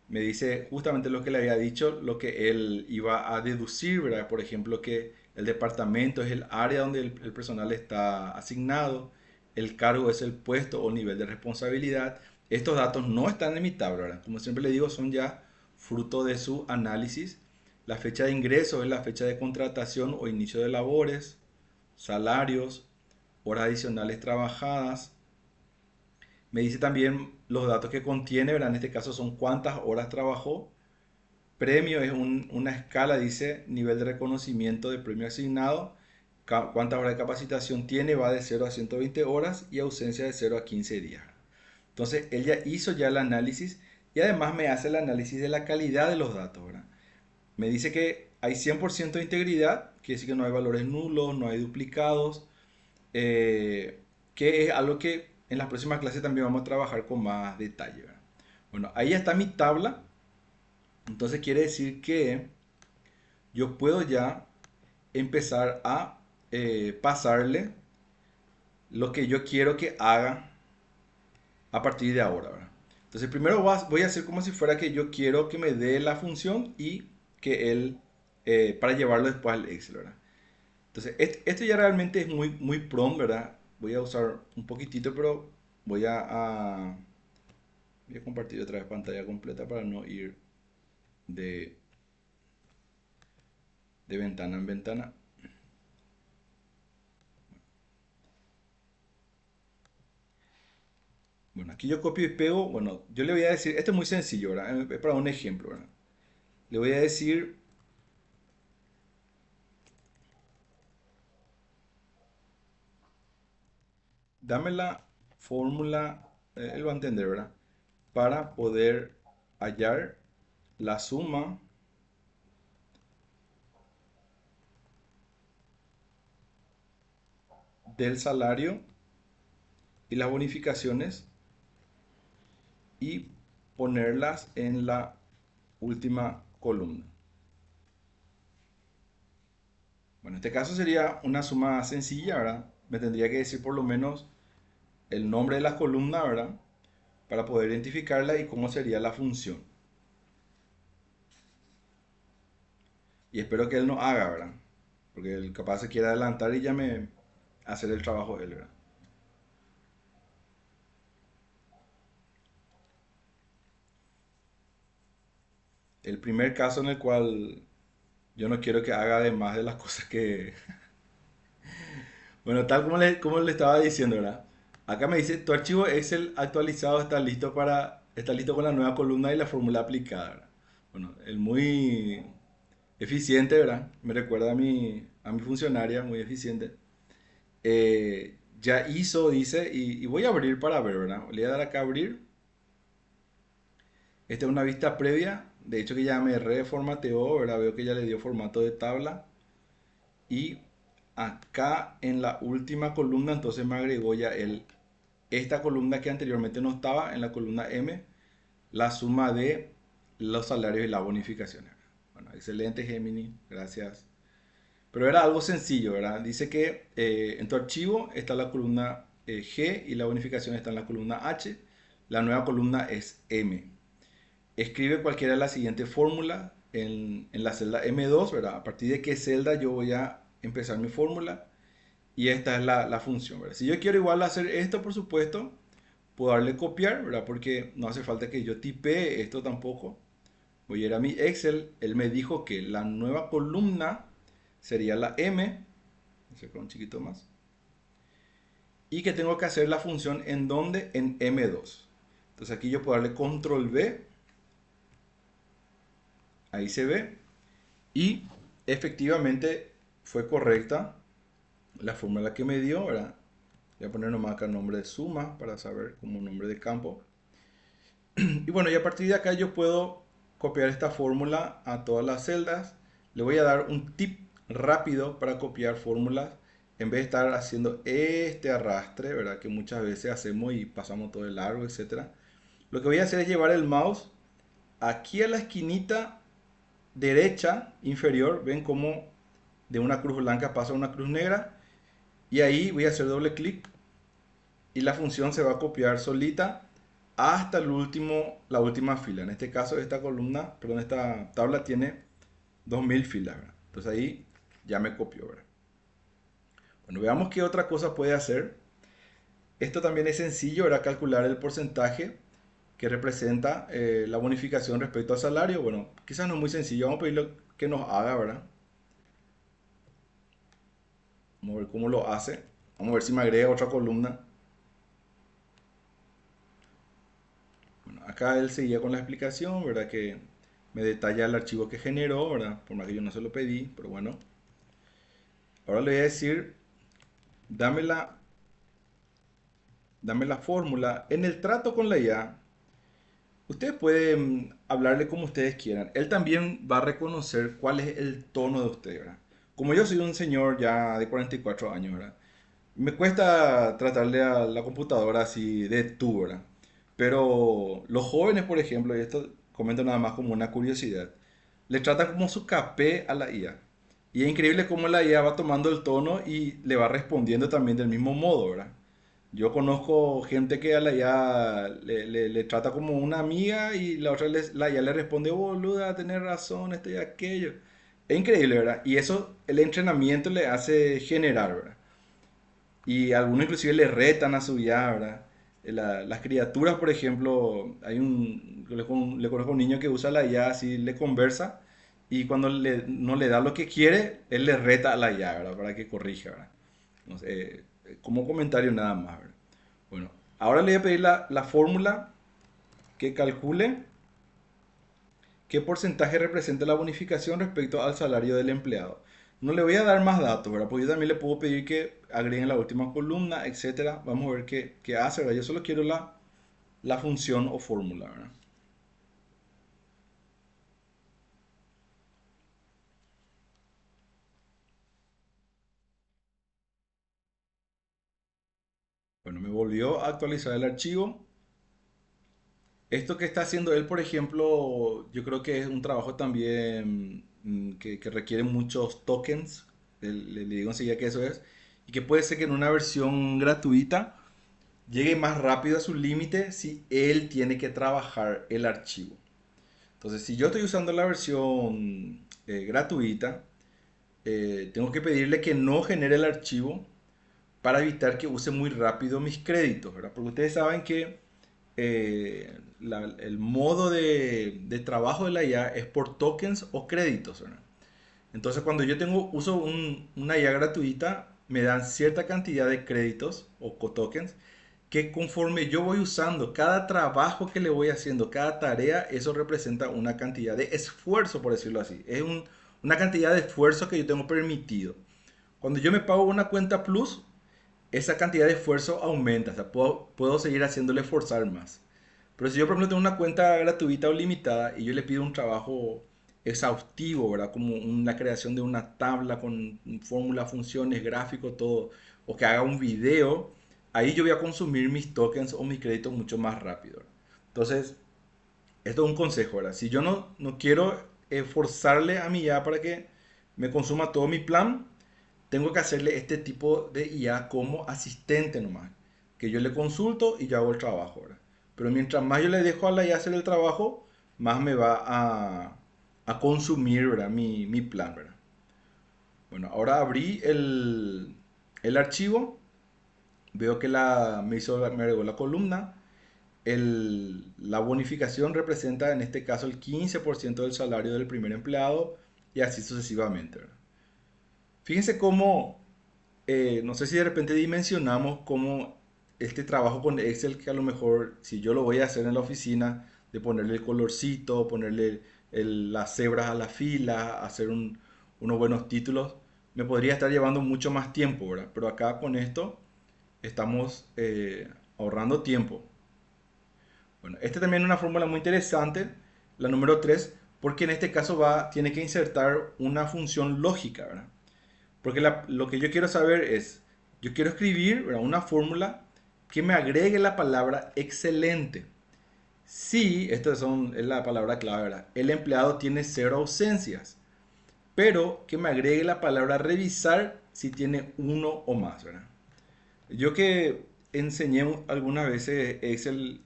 Me dice justamente lo que le había dicho, lo que él iba a deducir, ¿verdad? Por ejemplo, que el departamento es el área donde el personal está asignado, el cargo es el puesto o nivel de responsabilidad. Estos datos no están en mi tabla, ¿verdad? Como siempre le digo, son ya fruto de su análisis. La fecha de ingreso es la fecha de contratación o inicio de labores, salarios, horas adicionales trabajadas. Me dice también los datos que contiene, ¿verdad? En este caso son cuántas horas trabajó. Premio es una escala, dice nivel de reconocimiento de premio asignado. Cuántas horas de capacitación tiene, va de 0 a 120 horas y ausencia de 0 a 15 días. Entonces, él ya hizo ya el análisis y además me hace el análisis de la calidad de los datos, ¿verdad? Me dice que hay 100% de integridad, quiere decir que no hay valores nulos, no hay duplicados, que es algo que en las próximas clases también vamos a trabajar con más detalle, ¿verdad? Bueno, ahí está mi tabla. Entonces quiere decir que yo puedo ya empezar a pasarle lo que yo quiero que haga a partir de ahora, ¿verdad? Entonces primero voy a hacer como si fuera que yo quiero que me dé la función y que él, para llevarlo después al Excel, ¿verdad? Entonces esto ya realmente es muy prompt, ¿verdad? Voy a usar un poquitito, pero voy a compartir otra vez pantalla completa para no ir de, de ventana en ventana. Bueno, aquí yo copio y pego. Bueno, yo le voy a decir, esto es muy sencillo, ¿verdad? Es para un ejemplo, ¿verdad? Le voy a decir, dame la fórmula, él va a entender, ¿verdad? Para poder hallar la suma del salario y las bonificaciones y ponerlas en la última columna. Bueno, en este caso sería una suma sencilla, ¿verdad? Me tendría que decir por lo menos el nombre de la columna, ¿verdad? Para poder identificarla y cómo sería la función. Y espero que él no haga, ¿verdad? Porque él capaz se quiere adelantar y ya me hacer el trabajo él, ¿verdad? El primer caso en el cual yo no quiero que haga además de las cosas que... Bueno, tal como le estaba diciendo, ¿verdad? Acá me dice, tu archivo Excel actualizado está listo con la nueva columna y la fórmula aplicada, ¿verdad? Bueno, el muy eficiente, ¿verdad? Me recuerda a mi funcionaria, muy eficiente. Ya hizo, dice, y voy a abrir para ver, ¿verdad? Le voy a dar acá a abrir. Esta es una vista previa. De hecho que ya me reformateó, ¿verdad? Veo que ya le dio formato de tabla. Y acá en la última columna entonces me agregó ya esta columna que anteriormente no estaba, en la columna M, la suma de los salarios y las bonificaciones. Bueno, excelente Gemini, gracias. Pero era algo sencillo, ¿verdad? Dice que en tu archivo está la columna G y la bonificación está en la columna H. La nueva columna es M. Escribe cualquiera de las siguientes fórmulas en la celda M2, ¿verdad? A partir de qué celda yo voy a empezar mi fórmula y esta es la función, ¿verdad? Si yo quiero igual hacer esto, por supuesto, puedo darle copiar, ¿verdad? Porque no hace falta que yo tipee esto tampoco. Voy a ir a mi Excel, él me dijo que la nueva columna sería la M, voy a hacer un chiquito más, y que tengo que hacer la función en donde, en M2. Entonces aquí yo puedo darle control V, ahí se ve, y efectivamente fue correcta la fórmula que me dio, ¿verdad? Voy a poner nomás acá el nombre de suma para saber como nombre de campo. Y bueno, y a partir de acá yo puedo copiar esta fórmula a todas las celdas. Le voy a dar un tip rápido para copiar fórmulas en vez de estar haciendo este arrastre, ¿verdad? Que muchas veces hacemos y pasamos todo el largo, etcétera. Lo que voy a hacer es llevar el mouse aquí a la esquinita derecha inferior. Ven cómo de una cruz blanca pasa a una cruz negra. Y ahí voy a hacer doble clic y la función se va a copiar solita hasta el último, la última fila. En este caso, esta columna, perdón, esta tabla tiene 2000 filas, ¿verdad? Entonces ahí ya me copió, ¿verdad? Bueno, veamos qué otra cosa puede hacer. Esto también es sencillo, era calcular el porcentaje que representa la bonificación respecto al salario. Bueno, quizás no es muy sencillo, vamos a pedirle que nos haga, ¿verdad? Vamos a ver cómo lo hace. Vamos a ver si me agrega otra columna. Bueno, acá él seguía con la explicación, ¿verdad? Que me detalla el archivo que generó, ¿verdad? Por más que yo no se lo pedí, pero bueno. Ahora le voy a decir, dame la, dame la fórmula. En el trato con la IA, ustedes pueden hablarle como ustedes quieran. Él también va a reconocer cuál es el tono de usted, ¿verdad? Como yo soy un señor ya de 44 años, ¿verdad? Me cuesta tratarle a la computadora así de tú, ¿verdad? Pero los jóvenes, por ejemplo, y esto comento nada más como una curiosidad, le tratan como su capé a la IA. Y es increíble cómo la IA va tomando el tono y le va respondiendo también del mismo modo, ¿verdad? Yo conozco gente que a la IA le trata como una amiga y la otra la IA le responde, boluda, tenés razón, esto y aquello. Es increíble, ¿verdad? Y eso el entrenamiento le hace generar, ¿verdad? Y algunos inclusive le retan a su IA, ¿verdad? Las criaturas, por ejemplo, le conozco a un niño que usa la IA, así le conversa, y cuando no le da lo que quiere, él le reta a la IA, ¿verdad? Para que corrija, ¿verdad? No sé, como comentario nada más, ¿verdad? Bueno, ahora le voy a pedir la fórmula que calcule qué porcentaje representa la bonificación respecto al salario del empleado. No le voy a dar más datos, ¿verdad? Porque yo también le puedo pedir que agreguen la última columna, etcétera. Vamos a ver qué hace, ¿verdad? Yo solo quiero la función o fórmula, ¿verdad? Bueno, me volvió a actualizar el archivo. Esto que está haciendo él, por ejemplo, yo creo que es un trabajo también que requiere muchos tokens. Le digo enseguida que eso es. Y que puede ser que en una versión gratuita llegue más rápido a su límite si él tiene que trabajar el archivo. Entonces, si yo estoy usando la versión gratuita, tengo que pedirle que no genere el archivo para evitar que use muy rápido mis créditos, ¿verdad? Porque ustedes saben que el modo de trabajo de la IA es por tokens o créditos, ¿verdad? Entonces, cuando yo uso una IA gratuita, me dan cierta cantidad de créditos o tokens que conforme yo voy usando cada trabajo que le voy haciendo, cada tarea, eso representa una cantidad de esfuerzo, por decirlo así. Es una cantidad de esfuerzo que yo tengo permitido. Cuando yo me pago una cuenta Plus, esa cantidad de esfuerzo aumenta, o sea, puedo seguir haciéndole forzar más. Pero si yo, por ejemplo, tengo una cuenta gratuita o limitada y yo le pido un trabajo exhaustivo, ¿verdad? Como la creación de una tabla con fórmula, funciones, gráfico, todo, o que haga un video, ahí yo voy a consumir mis tokens o mis créditos mucho más rápido, ¿verdad? Entonces, esto es un consejo, ¿verdad? Si yo no quiero forzarle a mi IA para que me consuma todo mi plan, tengo que hacerle este tipo de IA como asistente nomás, que yo le consulto y yo hago el trabajo, ¿verdad? Pero mientras más yo le dejo a la IA hacer el trabajo, más me va a consumir, ¿verdad? Mi plan, ¿verdad? Bueno, ahora abrí el archivo, veo que me agregó la columna. La bonificación representa en este caso el 15% del salario del primer empleado y así sucesivamente, ¿verdad? Fíjense cómo, no sé si de repente dimensionamos cómo este trabajo con Excel, que a lo mejor si yo lo voy a hacer en la oficina, de ponerle el colorcito, ponerle las cebras a la fila, hacer unos buenos títulos, me podría estar llevando mucho más tiempo, ¿verdad? Pero acá con esto estamos ahorrando tiempo. Bueno, esta también es una fórmula muy interesante, la número 3, porque en este caso tiene que insertar una función lógica, ¿verdad? Porque lo que yo quiero saber es, yo quiero escribir, ¿verdad?, una fórmula que me agregue la palabra excelente. Si, es la palabra clave, ¿verdad? El empleado tiene 0 ausencias, pero que me agregue la palabra revisar si tiene uno o más, ¿verdad? Yo que enseñé algunas veces Excel,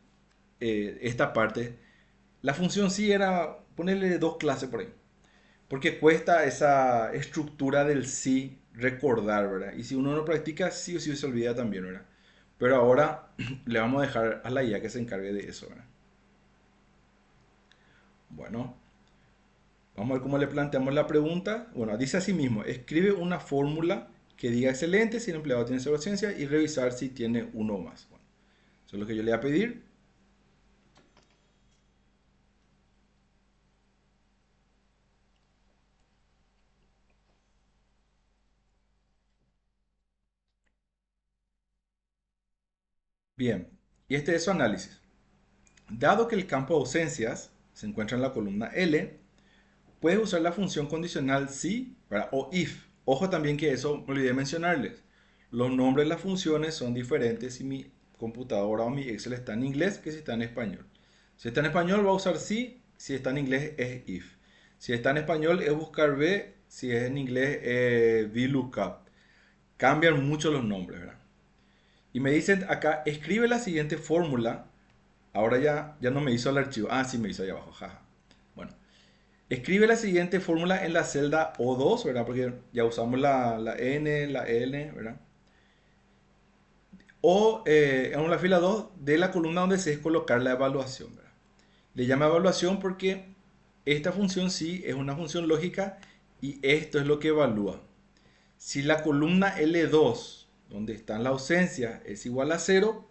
esta parte, la función sí era ponerle 2 clases por ahí. Porque cuesta esa estructura del sí recordar, ¿verdad? Y si uno no practica, sí o sí se olvida también, ¿verdad? Pero ahora le vamos a dejar a la IA que se encargue de eso, ¿verdad? Bueno, vamos a ver cómo le planteamos la pregunta. Bueno, dice así mismo, escribe una fórmula que diga excelente si el empleado tiene cero ciencia y revisar si tiene uno o más. Bueno, eso es lo que yo le voy a pedir. Bien, y este es su análisis. Dado que el campo de ausencias se encuentra en la columna L, puedes usar la función condicional si, ¿verdad?, o if. Ojo también que eso me olvidé mencionarles. Los nombres de las funciones son diferentes si mi computadora o mi Excel está en inglés que si está en español. Si está en español va a usar si, si está en inglés es if. Si está en español es buscar b, si es en inglés VLOOKUP. Cambian mucho los nombres, ¿verdad? Y me dicen acá, escribe la siguiente fórmula. Ahora ya no me hizo el archivo. Ah, sí me hizo ahí abajo, jaja. Bueno, escribe la siguiente fórmula en la celda O2, ¿verdad? Porque ya usamos la N, la L, ¿verdad? O en la fila 2 de la columna donde se es colocar la evaluación, ¿verdad? Le llama evaluación porque esta función sí es una función lógica y esto es lo que evalúa. Si la columna L2, donde están las ausencias, es igual a 0,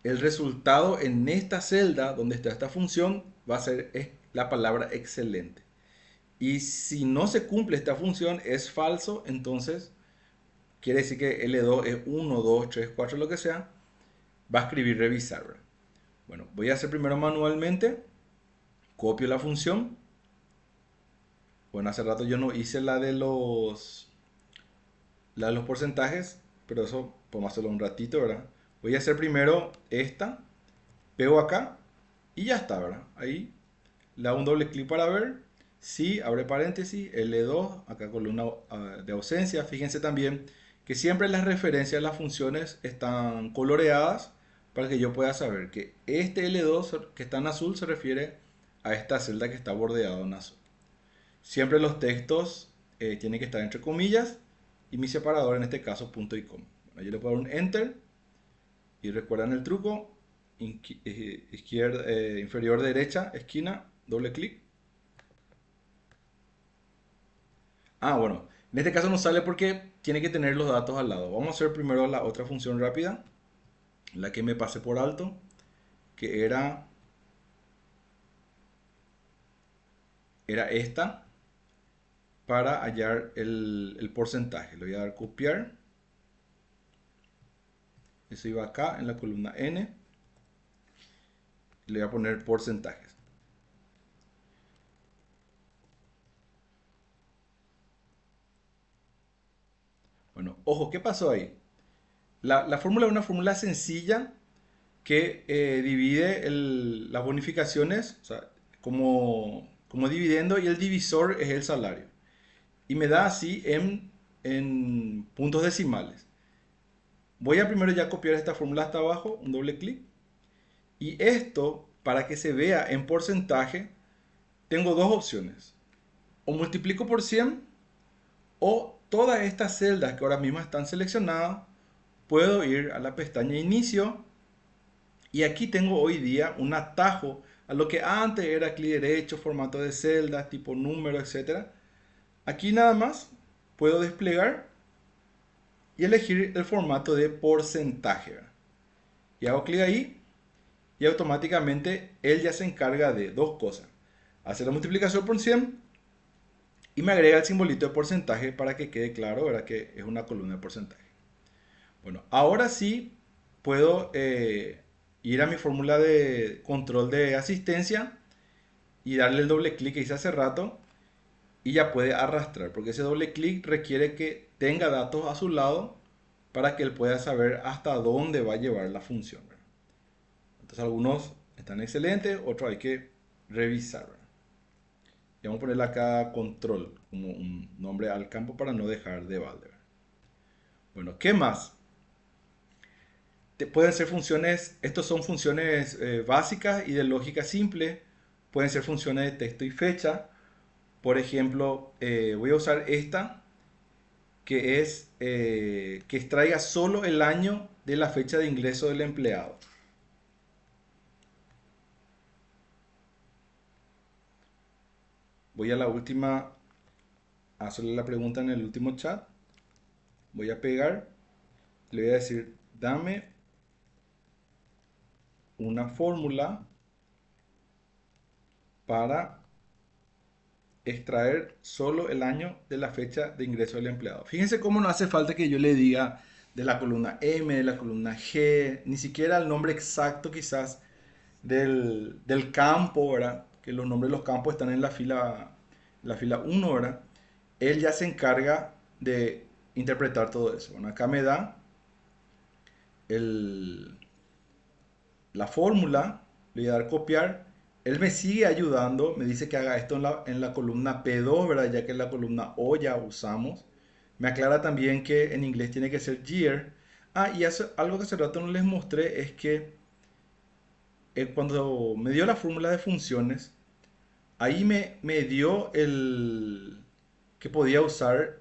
el resultado en esta celda donde está esta función va a ser la palabra excelente. Y si no se cumple esta función, es falso, entonces quiere decir que L2 es 1, 2, 3, 4, lo que sea. Va a escribir revisar, ¿verdad? Bueno, voy a hacer primero manualmente. Copio la función. Bueno, hace rato yo no hice la de los porcentajes, pero eso podemos hacerlo un ratito, ¿verdad? Voy a hacer primero esta. Pego acá y ya está, ¿verdad? Ahí le hago un doble clic para ver. Sí, abre paréntesis, L2, acá columna de ausencia. Fíjense también que siempre las referencias a las funciones están coloreadas para que yo pueda saber que este L2 que está en azul se refiere a esta celda que está bordeada en azul. Siempre los textos tienen que estar entre comillas y mi separador en este caso punto y coma. Bueno, yo le puedo dar un enter y recuerdan el truco, izquierda, inferior derecha, esquina, doble clic. Ah, bueno, en este caso no sale porque tiene que tener los datos al lado. Vamos a hacer primero la otra función rápida, la que me pasé por alto, que era esta, para hallar el porcentaje. Le voy a dar copiar. Eso iba acá en la columna N. Le voy a poner porcentajes. Bueno, ojo, ¿qué pasó ahí? La fórmula es una fórmula sencilla que divide las bonificaciones, o sea, como dividendo, y el divisor es el salario. Y me da así en puntos decimales. Voy a primero ya copiar esta fórmula hasta abajo, un doble clic. Y esto, para que se vea en porcentaje, tengo dos opciones. O multiplico por 100 o todas estas celdas que ahora mismo están seleccionadas, puedo ir a la pestaña Inicio y aquí tengo hoy día un atajo a lo que antes era clic derecho, formato de celdas, tipo número, etcétera. Aquí nada más puedo desplegar y elegir el formato de porcentaje, ¿verdad? Y hago clic ahí y automáticamente él ya se encarga de dos cosas. Hacer la multiplicación por 100 y me agrega el simbolito de porcentaje para que quede claro, ¿verdad?, que es una columna de porcentaje. Bueno, ahora sí puedo ir a mi fórmula de control de asistencia y darle el doble clic que hice hace rato y ya puede arrastrar, porque ese doble clic requiere que tenga datos a su lado para que él pueda saber hasta dónde va a llevar la función, ¿verdad? Entonces algunos están excelentes, otros hay que revisar, ¿verdad? Y vamos a ponerle acá control como un nombre al campo para no dejar de balde, ¿verdad? Bueno, ¿qué más? Pueden ser funciones, estos son funciones básicas y de lógica simple, pueden ser funciones de texto y fecha. Por ejemplo, voy a usar esta, que es que extraiga solo el año de la fecha de ingreso del empleado. Voy a la última, a hacerle la pregunta en el último chat. Voy a pegar, le voy a decir, dame una fórmula para extraer solo el año de la fecha de ingreso del empleado. Fíjense cómo no hace falta que yo le diga de la columna M, de la columna G, ni siquiera el nombre exacto quizás del campo, ¿verdad? Que los nombres de los campos están en la fila 1, ¿verdad? Él ya se encarga de interpretar todo eso. Bueno, acá me da el, la fórmula, le voy a dar copiar. Él me sigue ayudando, me dice que haga esto en la columna P2, ¿verdad? Ya que en la columna O ya usamos. Me aclara también que en inglés tiene que ser year. Ah, y algo que hace rato no les mostré es que cuando me dio la fórmula de funciones, ahí me dio el que podía usar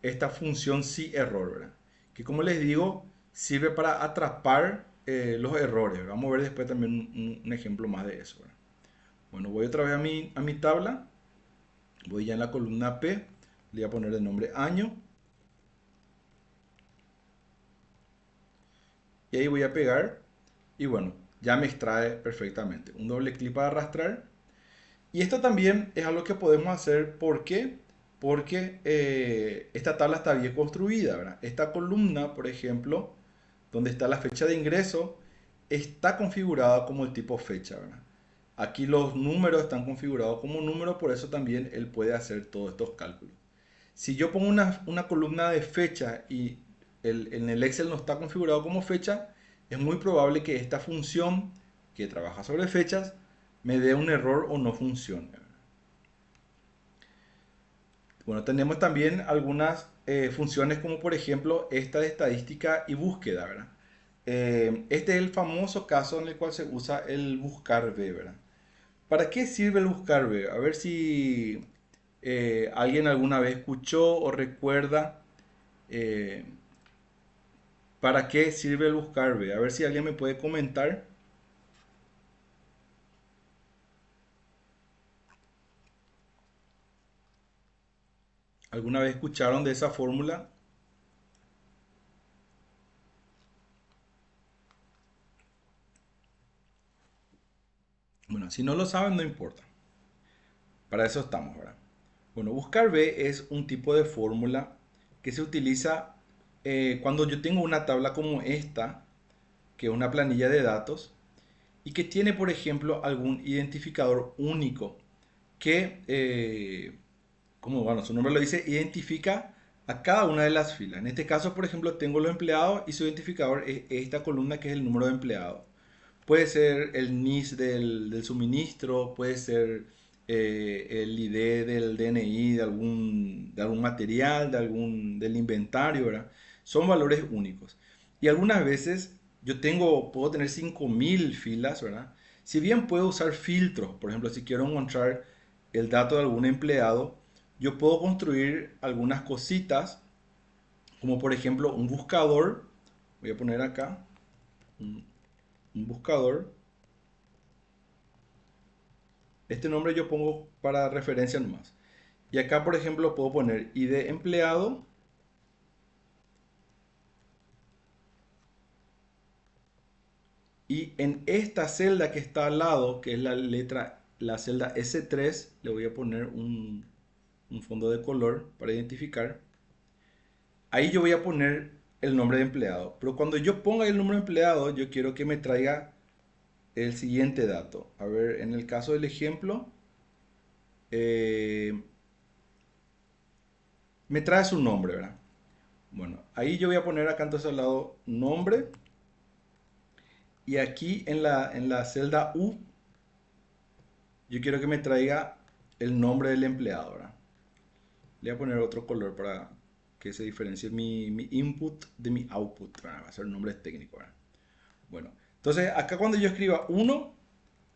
esta función si error, ¿verdad? Que como les digo, sirve para atrapar los errores, ¿verdad? Vamos a ver después también un ejemplo más de eso, ¿verdad? Bueno, voy otra vez a mi tabla, voy ya en la columna P, le voy a poner el nombre año, y ahí voy a pegar, y bueno, ya me extrae perfectamente. Un doble clic para arrastrar. Y esto también es algo que podemos hacer, ¿por qué? Porque esta tabla está bien construida, ¿verdad? Esta columna, por ejemplo, donde está la fecha de ingreso, está configurada como el tipo fecha, ¿verdad? Aquí los números están configurados como números, por eso también él puede hacer todos estos cálculos. Si yo pongo una columna de fecha y en el Excel no está configurado como fecha, es muy probable que esta función que trabaja sobre fechas me dé un error o no funcione. Bueno, tenemos también algunas funciones como por ejemplo esta de estadística y búsqueda, ¿verdad? Este es el famoso caso en el cual se usa el buscar B, ¿verdad? ¿Para qué sirve el buscar B? A ver si alguien alguna vez escuchó o recuerda eh, para qué sirve el buscar B. A ver si alguien me puede comentar. ¿Alguna vez escucharon de esa fórmula? Bueno, si no lo saben, no importa. Para eso estamos, ¿verdad? Bueno, buscar B es un tipo de fórmula que se utiliza cuando yo tengo una tabla como esta, que es una planilla de datos, y que tiene, por ejemplo, algún identificador único que, como bueno, su nombre lo dice, identifica a cada una de las filas. En este caso, por ejemplo, tengo los empleados y su identificador es esta columna que es el número de empleados. Puede ser el NIS del suministro, puede ser el ID del DNI de algún material, del inventario, ¿verdad? Son valores únicos. Y algunas veces puedo tener 5000 filas, ¿verdad? Si bien puedo usar filtros, por ejemplo, si quiero encontrar el dato de algún empleado, yo puedo construir algunas cositas, como por ejemplo un buscador. Voy a poner acá un, un buscador. Este nombre yo pongo para referencia nomás. Y acá, por ejemplo, puedo poner ID empleado. Y en esta celda que está al lado, que es la celda S3, le voy a poner un fondo de color para identificar. Ahí yo voy a poner el nombre de empleado. Pero cuando yo ponga el nombre de empleado, yo quiero que me traiga el siguiente dato. A ver, en el caso del ejemplo, eh, me trae su nombre, ¿verdad? Bueno, ahí yo voy a poner acá entonces al lado nombre. Y aquí en la celda U, yo quiero que me traiga el nombre del empleado, ¿verdad? Le voy a poner otro color para que se diferencie mi input de mi output, ¿verdad? Va a ser el nombre técnico, ¿verdad? Bueno, entonces acá cuando yo escriba 1,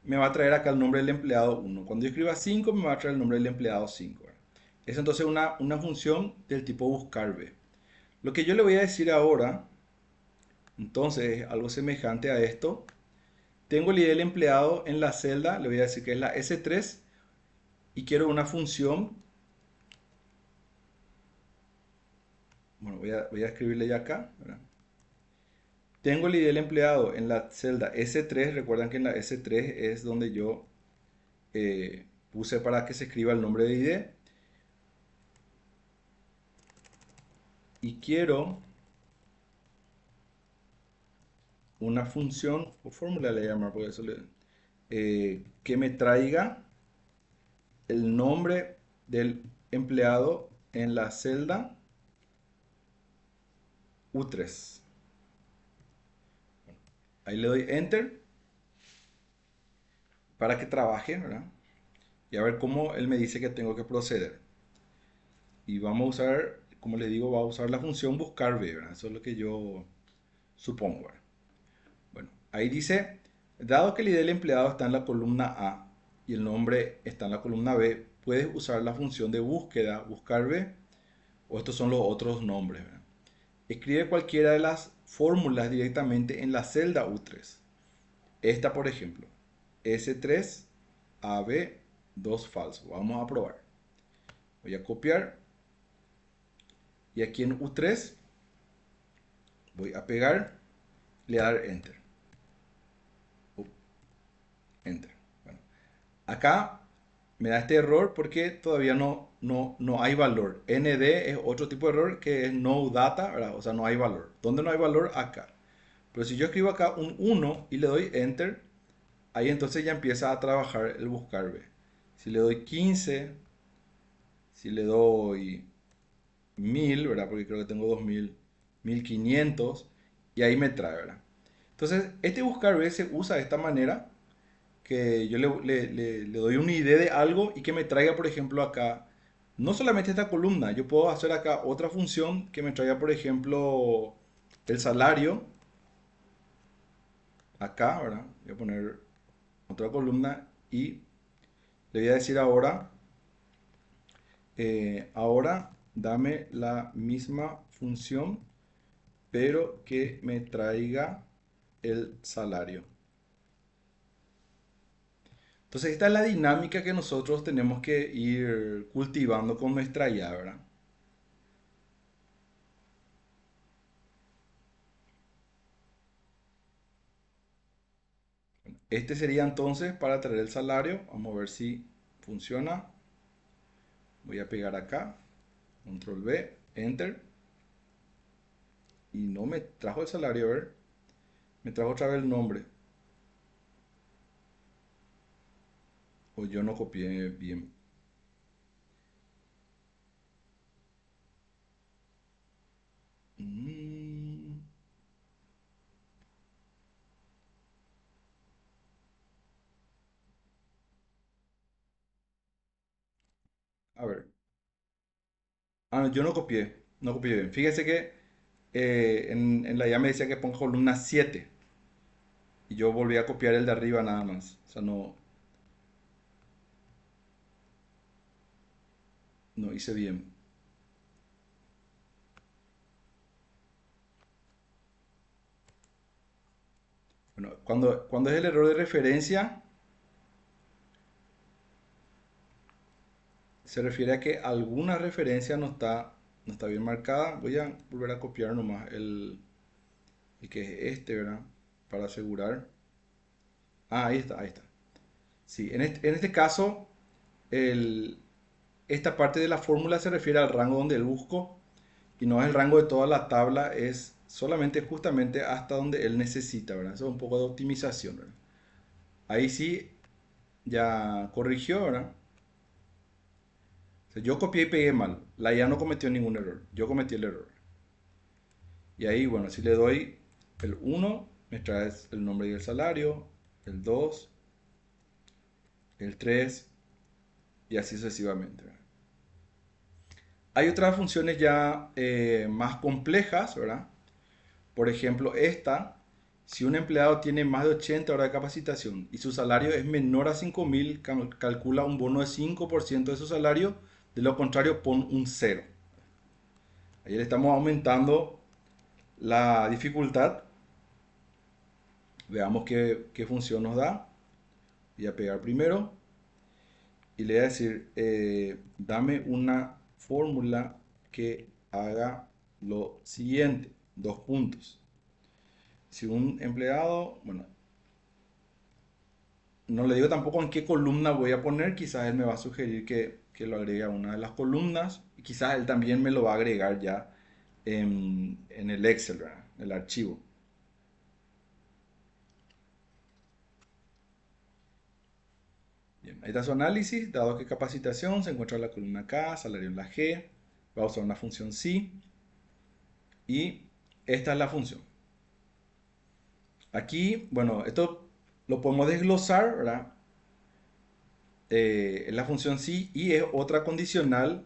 me va a traer acá el nombre del empleado 1. Cuando yo escriba 5, me va a traer el nombre del empleado 5, ¿verdad? Es entonces una función del tipo buscar b. Lo que yo le voy a decir ahora, entonces, es algo semejante a esto. Tengo el ID del empleado en la celda, le voy a decir que es la S3 y quiero una función. Bueno, voy a escribirle ya acá, ¿verdad? Tengo el ID del empleado en la celda S3. Recuerdan que en la S3 es donde yo puse para que se escriba el nombre de ID. Y quiero una función, o fórmula le llamo, por eso que me traiga el nombre del empleado en la celda U3. Ahí le doy Enter para que trabaje, ¿verdad? Y a ver cómo él me dice que tengo que proceder. Y vamos a usar, como les digo, va a usar la función buscar b, ¿verdad? Eso es lo que yo supongo, ¿verdad? Bueno, ahí dice, dado que el ID del empleado está en la columna A y el nombre está en la columna B, puedes usar la función de búsqueda, buscar b, o estos son los otros nombres, ¿verdad? Escribe cualquiera de las fórmulas directamente en la celda U3. Esta, por ejemplo, S3, AB, 2 falso. Vamos a probar. Voy a copiar. Y aquí en U3 voy a pegar, le voy a dar Enter. Enter. Bueno, acá me da este error porque todavía no hay valor. ND es otro tipo de error que es no data, ¿verdad? O sea, no hay valor. ¿Dónde no hay valor? Acá. Pero si yo escribo acá un 1 y le doy Enter, ahí entonces ya empieza a trabajar el buscar B. Si le doy 15, si le doy 1000, ¿verdad? Porque creo que tengo 2000, 1500, y ahí me trae, ¿verdad? Entonces, este buscar B se usa de esta manera, que yo le doy una idea de algo y que me traiga, por ejemplo, acá, no solamente esta columna, yo puedo hacer acá otra función que me traiga, por ejemplo, el salario, acá, ¿verdad? Voy a poner otra columna y le voy a decir ahora dame la misma función, pero que me traiga el salario. Entonces esta es la dinámica que nosotros tenemos que ir cultivando con nuestra IA, ¿verdad? Este sería entonces para traer el salario. Vamos a ver si funciona. Voy a pegar acá, control V, enter. Y no me trajo el salario, a ver. Me trajo otra vez el nombre. O yo no copié bien. Mm, a ver. Ah, no, yo no copié. No copié bien. Fíjese que en la IA me decía que ponga columna 7. Y yo volví a copiar el de arriba nada más. O sea, no. No hice bien. Bueno, cuando es el error de referencia, se refiere a que alguna referencia no está bien marcada. Voy a volver a copiar nomás el que es este, ¿verdad? Para asegurar. Ah, ahí está, ahí está. Sí, en este caso, el, esta parte de la fórmula se refiere al rango donde él buscó y no es el rango de toda la tabla, es solamente justamente hasta donde él necesita, ¿verdad? Eso es un poco de optimización, ¿verdad? Ahí sí ya corrigió, ¿verdad? O sea, yo copié y pegué mal. La IA no cometió ningún error. Yo cometí el error. Y ahí, bueno, si le doy el uno me trae el nombre y el salario, el 2 el 3 y así sucesivamente, ¿verdad? Hay otras funciones ya más complejas, ¿verdad? Por ejemplo, esta, si un empleado tiene más de 80 horas de capacitación y su salario es menor a 5.000, calcula un bono de 5% de su salario, de lo contrario, pon un cero. Ahí le estamos aumentando la dificultad. Veamos qué función nos da. Voy a pegar primero y le voy a decir, dame una fórmula que haga lo siguiente. Dos puntos. Si un empleado, bueno, no le digo tampoco en qué columna voy a poner, quizás él me va a sugerir que lo agregue a una de las columnas y quizás él también me lo va a agregar ya en el Excel, ¿verdad? El archivo. Bien, ahí está su análisis, dado que capacitación se encuentra en la columna K, salario en la G, va a usar una función sí y esta es la función. Aquí, bueno, esto lo podemos desglosar, ¿verdad? Es la función sí y es otra condicional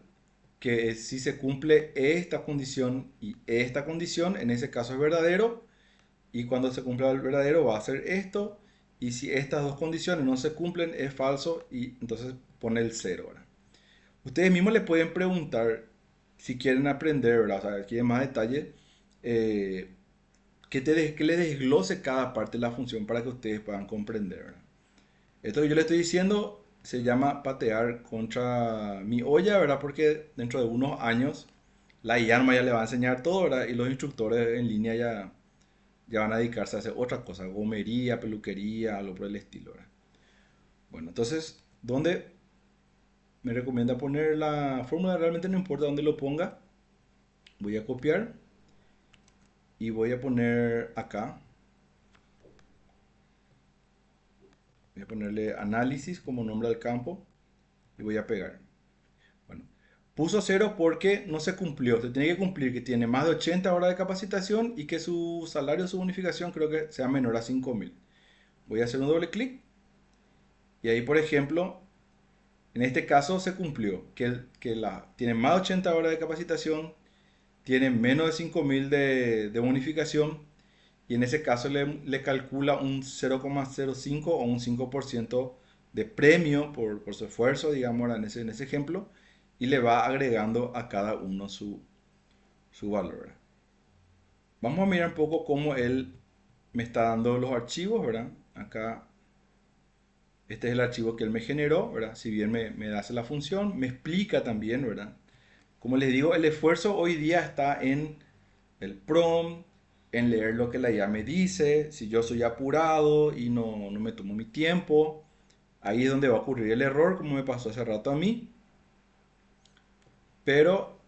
que es si se cumple esta condición y esta condición, en ese caso es verdadero, y cuando se cumpla el verdadero va a ser esto, y si estas dos condiciones no se cumplen es falso y entonces pone el cero, ¿verdad? Ustedes mismos le pueden preguntar si quieren aprender, ¿verdad? O sea, quieren más detalle, eh, que le desglose cada parte de la función para que ustedes puedan comprender, ¿verdad? Esto que yo le estoy diciendo se llama patear contra mi olla, ¿verdad? Porque dentro de unos años la IA ya le va a enseñar todo, ¿verdad? Y los instructores en línea ya van a dedicarse a hacer otra cosa, gomería, peluquería, algo por el estilo, ¿verdad? Bueno, entonces, ¿dónde me recomienda poner la fórmula? Realmente no importa dónde lo ponga. Voy a copiar y voy a poner acá. Voy a ponerle análisis como nombre al campo y voy a pegar. Bueno, puso cero porque no se cumplió. Se tiene que cumplir que tiene más de 80 horas de capacitación y que su salario, su bonificación creo que sea menor a 5.000. Voy a hacer un doble clic y ahí, por ejemplo, en este caso se cumplió tiene más de 80 horas de capacitación, tiene menos de 5.000 de bonificación y en ese caso le calcula un 0,05 o un 5% de premio por su esfuerzo, digamos, en ese ejemplo, y le va agregando a cada uno su valor, ¿verdad? Vamos a mirar un poco cómo él me está dando los archivos, ¿verdad? Acá, este es el archivo que él me generó, ¿verdad? Si bien me hace la función, me explica también, ¿verdad? Como les digo, el esfuerzo hoy día está en el prompt, en leer lo que la IA me dice, si yo soy apurado y no me tomo mi tiempo, ahí es donde va a ocurrir el error, como me pasó hace rato a mí, pero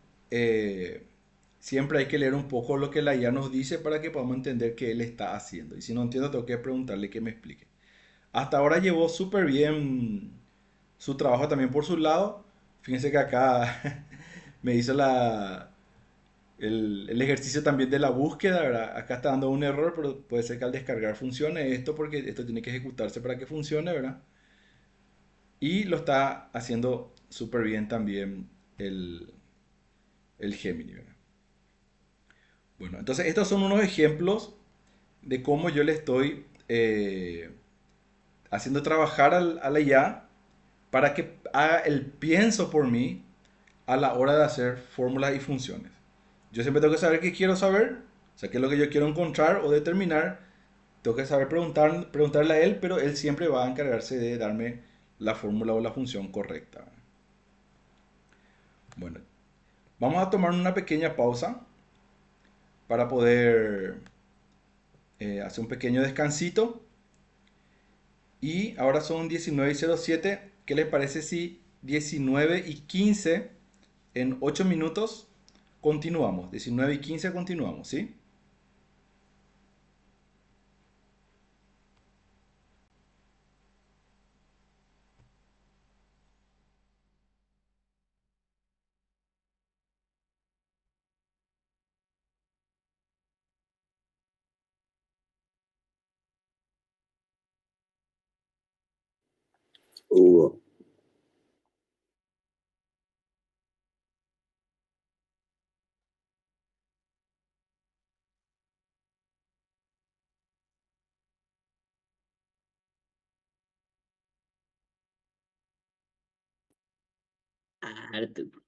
siempre hay que leer un poco lo que la IA nos dice para que podamos entender qué él está haciendo. Y si no entiendo, tengo que preguntarle que me explique. Hasta ahora llevó súper bien su trabajo también por su lado. Fíjense que acá me hizo el ejercicio también de la búsqueda, ¿verdad? Acá está dando un error, pero puede ser que al descargar funcione esto porque esto tiene que ejecutarse para que funcione, ¿verdad? Y lo está haciendo súper bien también el, el Gemini, ¿verdad? Bueno, entonces estos son unos ejemplos de cómo yo le estoy haciendo trabajar a la IA para que haga el pienso por mí a la hora de hacer fórmulas y funciones. Yo siempre tengo que saber qué quiero saber, o sea, qué es lo que yo quiero encontrar o determinar. Tengo que saber preguntarle a él, pero él siempre va a encargarse de darme la fórmula o la función correcta. Bueno, vamos a tomar una pequeña pausa para poder hacer un pequeño descansito. Y ahora son 19:07. ¿Qué les parece si 19:15 en 8 minutos continuamos? 19:15 continuamos, ¿sí? Hugo, harto.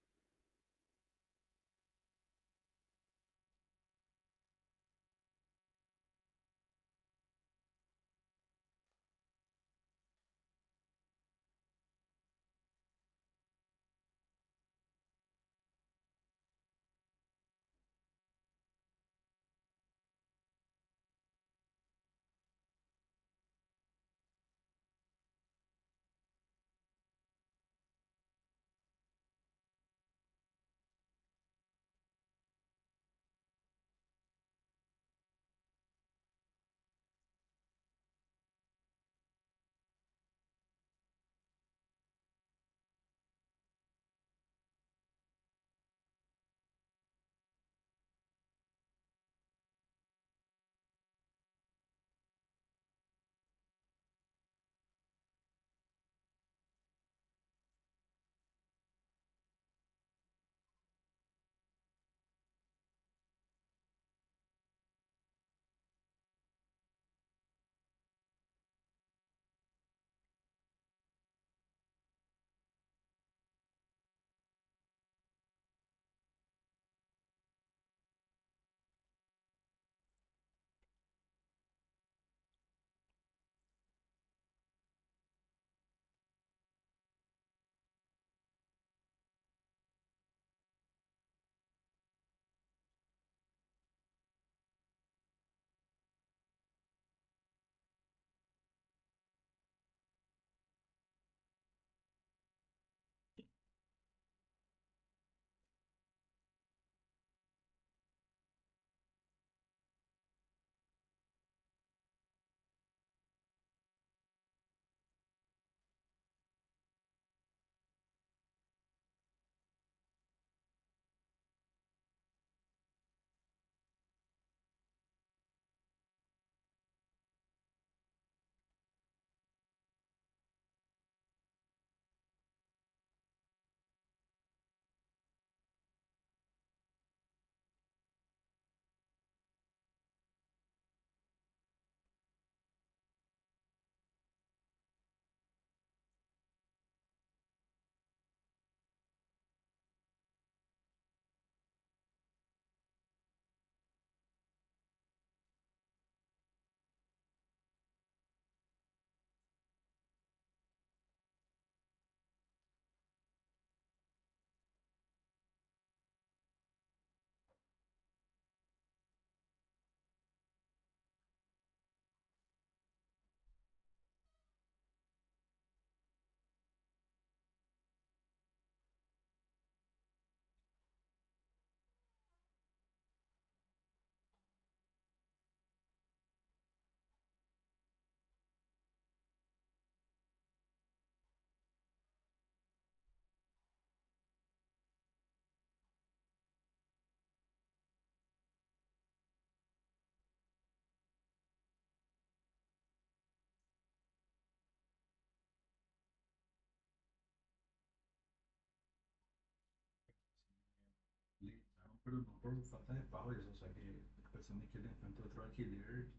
Pero no por falta de pago y eso, o sea que después se me quiere encuentre otro alquiler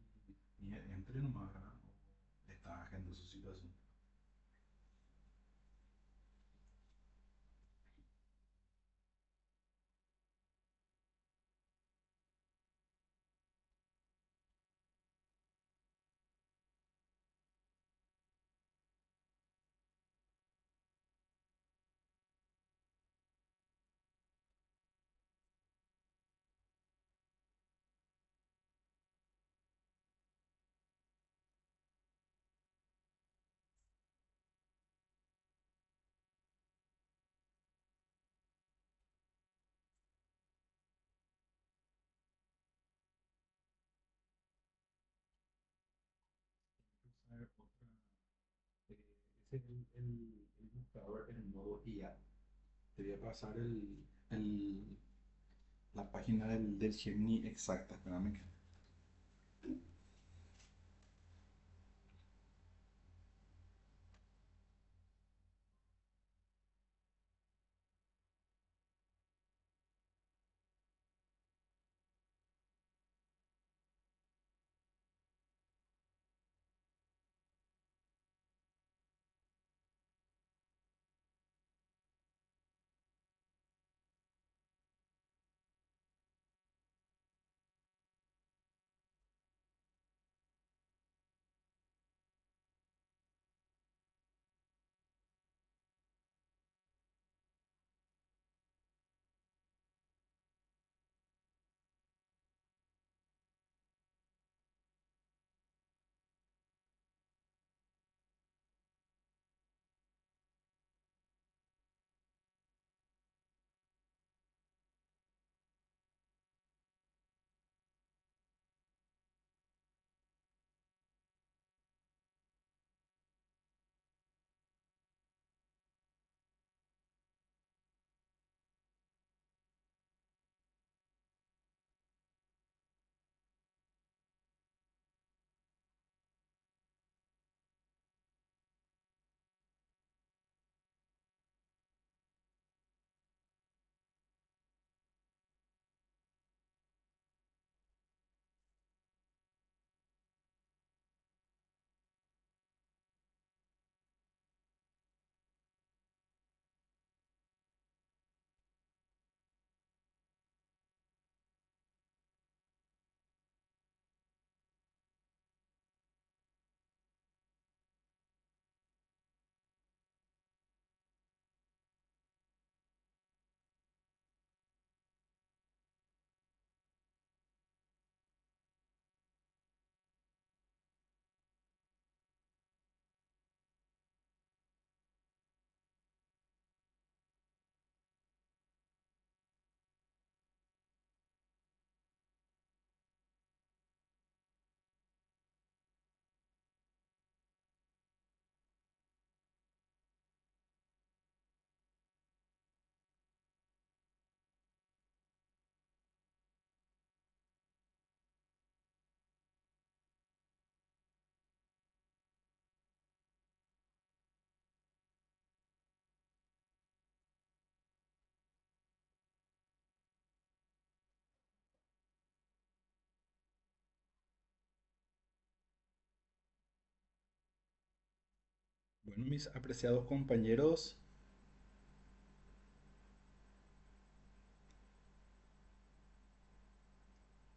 y entre nomás, ¿verdad? O está agendo su situación. Ese es el buscador en modo IA. Te voy a pasar la página del Gemini exacta. Espérame. Bueno, mis apreciados compañeros,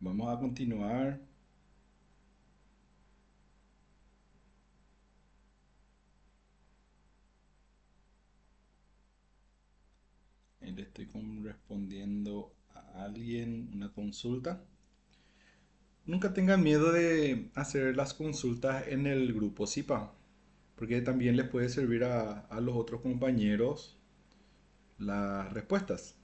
vamos a continuar. Le estoy respondiendo a alguien una consulta. Nunca tengan miedo de hacer las consultas en el grupo SIPA, porque también les puede servir a los otros compañeros las respuestas.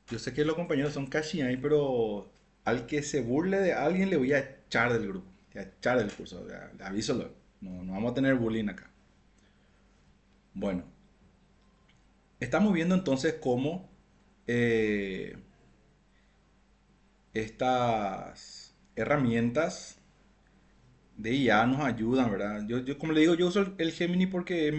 Yo sé que los compañeros son casi ahí, pero al que se burle de alguien le voy a echar del grupo, le voy a echar del curso, le aviso. No, no vamos a tener bullying acá. Bueno, estamos viendo entonces cómo eh, estas herramientas de IA nos ayudan, ¿verdad? Yo como le digo, yo uso el Gemini porque es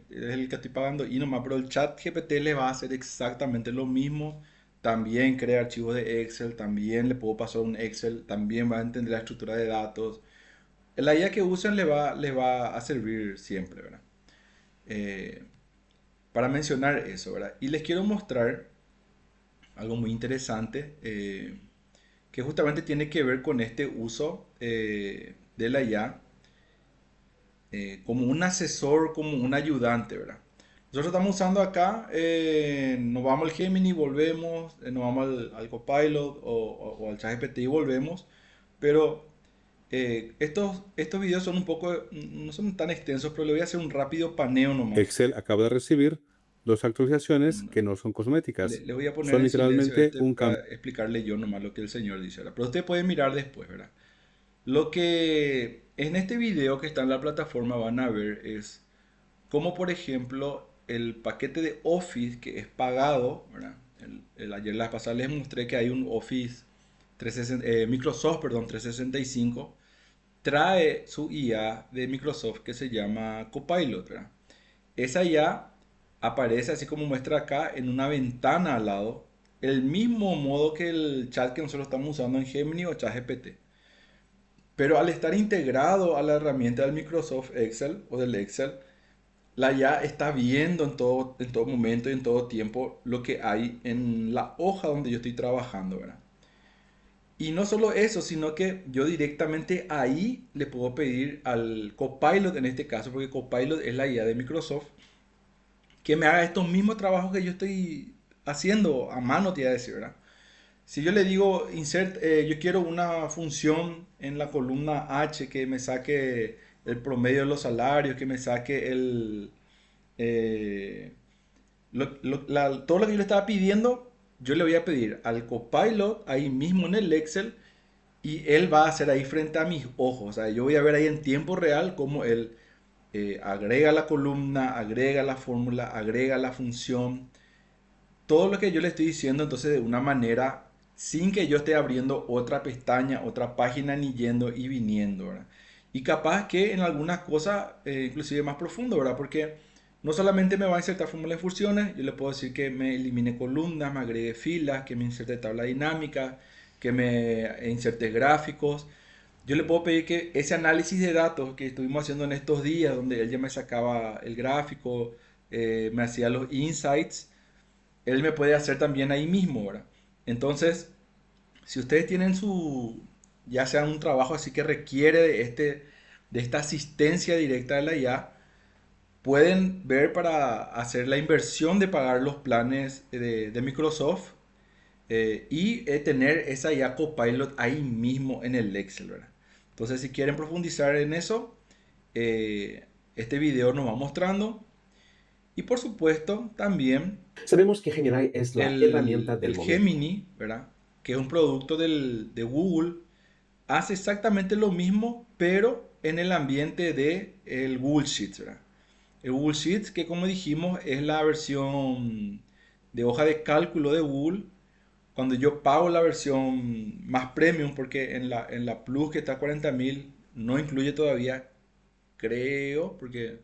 el que estoy pagando y nomás, pero el chat GPT le va a hacer exactamente lo mismo. También crea archivos de Excel, también le puedo pasar un Excel, también va a entender la estructura de datos. La IA que usen le va a servir siempre, ¿verdad? Eh, para mencionar eso, ¿verdad? Y les quiero mostrar algo muy interesante que justamente tiene que ver con este uso de la IA como un asesor, como un ayudante, ¿verdad? Nosotros estamos usando acá, nos vamos al Gemini, volvemos, nos vamos al Copilot o al ChatGPT y volvemos, pero estos videos son un poco, no son tan extensos, pero le voy a hacer un rápido paneo nomás. Excel acaba de recibir dos actualizaciones que no son cosméticas, Le voy a poner son en silencio literalmente este un para cambio. explicarle yo nomás lo que el señor dice, ¿verdad? Pero usted puede mirar después, ¿verdad? Lo que en este video que está en la plataforma van a ver es cómo, por ejemplo, el paquete de Office que es pagado, ¿verdad? Ayer la pasada les mostré que hay un Office 360, Microsoft, perdón, 365, trae su IA de Microsoft que se llama Copilot, ¿verdad? Esa IA aparece así como muestra acá en una ventana al lado, el mismo modo que el chat que nosotros estamos usando en Gemini o ChatGPT. Pero al estar integrado a la herramienta del Microsoft Excel o del Excel, la IA está viendo en todo momento y en todo tiempo lo que hay en la hoja donde yo estoy trabajando, ¿verdad? Y no solo eso, sino que yo directamente ahí le puedo pedir al Copilot en este caso, porque Copilot es la IA de Microsoft, que me haga estos mismos trabajos que yo estoy haciendo a mano, te iba a decir, ¿verdad? Si yo le digo, yo quiero una función en la columna H que me saque el promedio de los salarios, que me saque eh, todo lo que yo le estaba pidiendo, yo le voy a pedir al Copilot ahí mismo en el Excel y él va a hacer ahí frente a mis ojos. O sea, yo voy a ver ahí en tiempo real cómo él agrega la columna, agrega la fórmula, agrega la función, todo lo que yo le estoy diciendo entonces de una manera sin que yo esté abriendo otra pestaña, otra página, ni yendo y viniendo, ¿verdad? Y capaz que en algunas cosas inclusive más profundo, ¿verdad? Porque no solamente me va a insertar fórmulas de funciones, yo le puedo decir que me elimine columnas, me agregue filas, que me inserte tabla dinámica, que me inserte gráficos. Yo le puedo pedir que ese análisis de datos que estuvimos haciendo en estos días, donde él ya me sacaba el gráfico, me hacía los insights, él me puede hacer también ahí mismo, ¿verdad? Entonces, si ustedes tienen ya sea un trabajo así que requiere de esta asistencia directa de la IA, pueden ver para hacer la inversión de pagar los planes de Microsoft y tener esa IA Copilot ahí mismo en el Excel, ¿verdad? Entonces, si quieren profundizar en eso, este video nos va mostrando. Y por supuesto, también Sabemos que Gemini es la herramienta el del momento. Gemini, ¿verdad? Que es un producto de Google, hace exactamente lo mismo, pero en el ambiente de el Google Sheets, ¿verdad? El Google Sheets, que como dijimos, es la versión de hoja de cálculo de Google. Cuando yo pago la versión más premium, porque en la Plus que está a 40.000, no incluye todavía, creo, porque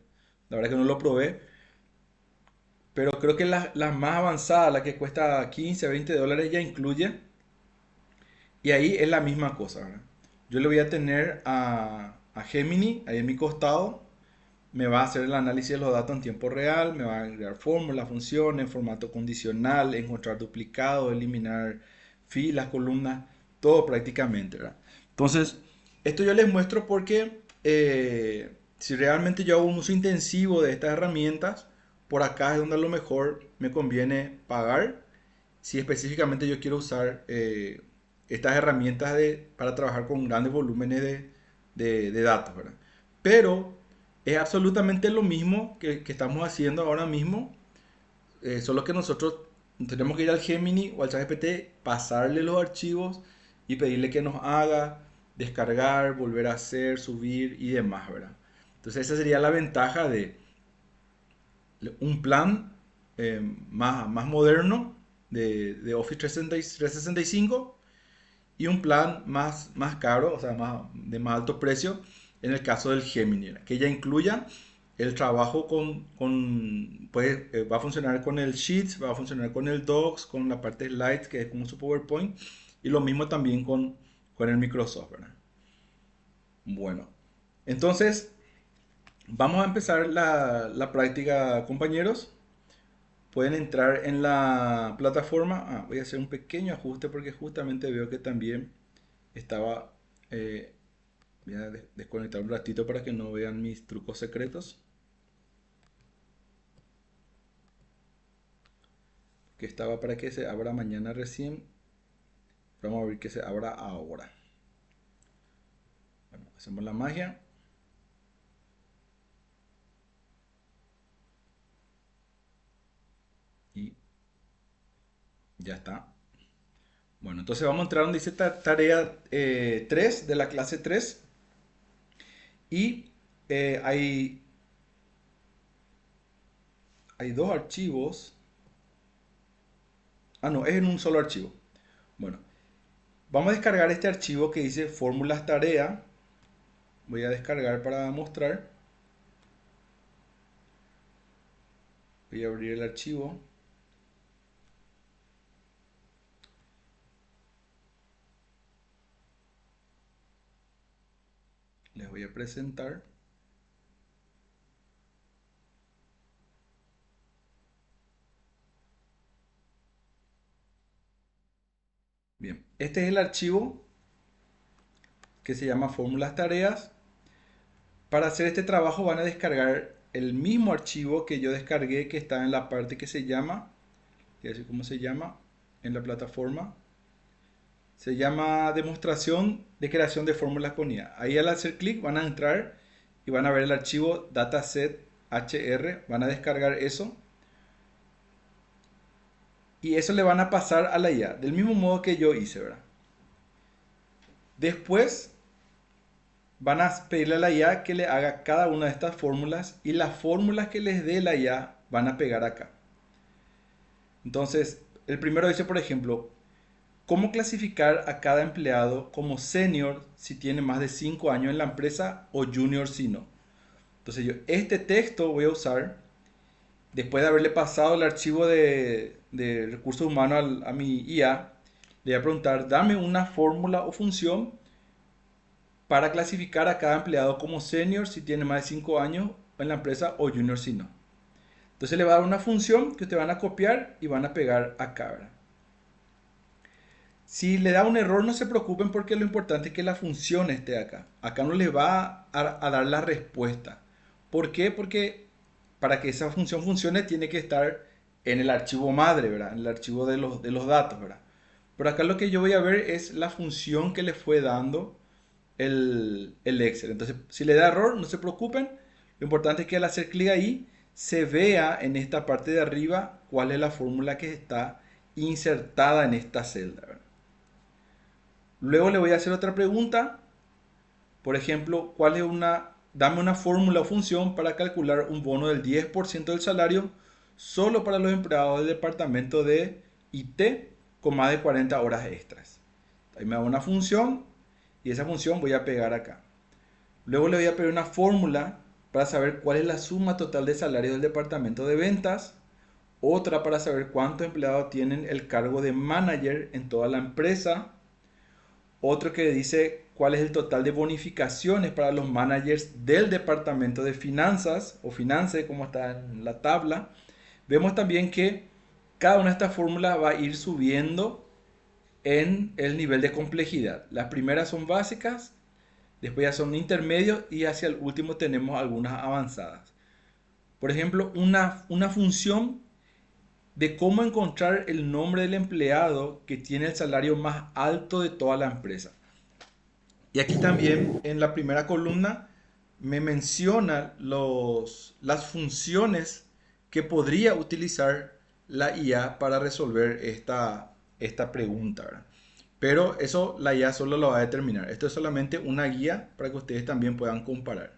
la verdad que no lo probé, pero creo que la más avanzada, la que cuesta 15 20 dólares, ya incluye. Y ahí es la misma cosa, ¿verdad? Yo le voy a tener a Gemini ahí en mi costado. Me va a hacer el análisis de los datos en tiempo real. Me va a agregar fórmulas, funciones, formato condicional, encontrar duplicados, eliminar filas, columnas, todo prácticamente, ¿verdad? Entonces, esto yo les muestro porque si realmente yo hago un uso intensivo de estas herramientas, por acá es donde a lo mejor me conviene pagar si específicamente yo quiero usar estas herramientas para trabajar con grandes volúmenes de datos, ¿verdad? Pero es absolutamente lo mismo que estamos haciendo ahora mismo, solo que nosotros tenemos que ir al Gemini o al ChatGPT, pasarle los archivos y pedirle que nos haga, descargar, volver a hacer, subir y demás, ¿verdad? Entonces esa sería la ventaja de un plan más moderno de Office 365 y un plan más caro, o sea, de más alto precio, en el caso del Gemini, que ya incluya el trabajo pues, va a funcionar con el Sheets, va a funcionar con el Docs, con la parte Slides, que es como su PowerPoint, y lo mismo también con el Microsoft, ¿verdad? Bueno, entonces vamos a empezar la práctica, compañeros. Pueden entrar en la plataforma. Voy a hacer un pequeño ajuste porque justamente veo que también estaba... voy a desconectar un ratito para que no vean mis trucos secretos. Que estaba para que se abra mañana recién. Vamos a ver que se abra ahora. Bueno, hacemos la magia. Y ya está. Bueno, entonces vamos a entrar donde dice tarea 3 de la clase 3 y hay dos archivos. Ah, no, es en un solo archivo. Bueno, vamos a descargar este archivo que dice fórmulas tarea. Voy a descargar para mostrar. Voy a abrir el archivo. Les voy a presentar. Bien, este es el archivo que se llama fórmulas tareas. Para hacer este trabajo van a descargar el mismo archivo que yo descargué, que está en la parte que se llama, voy a decir cómo se llama en la plataforma. Se llama demostración de creación de fórmulas con IA. Ahí al hacer clic van a entrar y van a ver el archivo dataset.hr. Van a descargar eso. Y eso le van a pasar a la IA, del mismo modo que yo hice, ¿verdad? Después van a pedirle a la IA que le haga cada una de estas fórmulas y las fórmulas que les dé la IA van a pegar acá. Entonces, el primero dice, por ejemplo, ¿cómo clasificar a cada empleado como senior si tiene más de 5 años en la empresa o junior si no? Entonces yo este texto voy a usar, después de haberle pasado el archivo de recursos humanos a mi IA, le voy a preguntar, dame una fórmula o función para clasificar a cada empleado como senior si tiene más de 5 años en la empresa o junior si no. Entonces le va a dar una función que ustedes van a copiar y van a pegar acá, ¿verdad? Si le da un error, no se preocupen porque lo importante es que la función esté acá. Acá no les va a dar la respuesta. ¿Por qué? Porque para que esa función funcione tiene que estar en el archivo madre, ¿verdad? En el archivo de los datos, ¿verdad? Pero acá lo que yo voy a ver es la función que le fue dando el Excel. Entonces, si le da error, no se preocupen. Lo importante es que al hacer clic ahí, se vea en esta parte de arriba cuál es la fórmula que está insertada en esta celda, ¿verdad? Luego le voy a hacer otra pregunta. Por ejemplo, dame una fórmula o función para calcular un bono del 10% del salario solo para los empleados del departamento de IT con más de 40 horas extras. Ahí me da una función y esa función voy a pegar acá. Luego le voy a pedir una fórmula para saber cuál es la suma total de salario del departamento de ventas. Otra para saber cuántos empleados tienen el cargo de manager en toda la empresa. Otro que dice cuál es el total de bonificaciones para los managers del departamento de finanzas o finance, como está en la tabla. Vemos también que cada una de estas fórmulas va a ir subiendo en el nivel de complejidad. Las primeras son básicas, después ya son intermedios y hacia el último tenemos algunas avanzadas. Por ejemplo, una función de cómo encontrar el nombre del empleado que tiene el salario más alto de toda la empresa. Y aquí también en la primera columna me menciona las funciones que podría utilizar la IA para resolver esta pregunta, ¿verdad? Pero eso la IA solo lo va a determinar. Esto es solamente una guía para que ustedes también puedan comparar.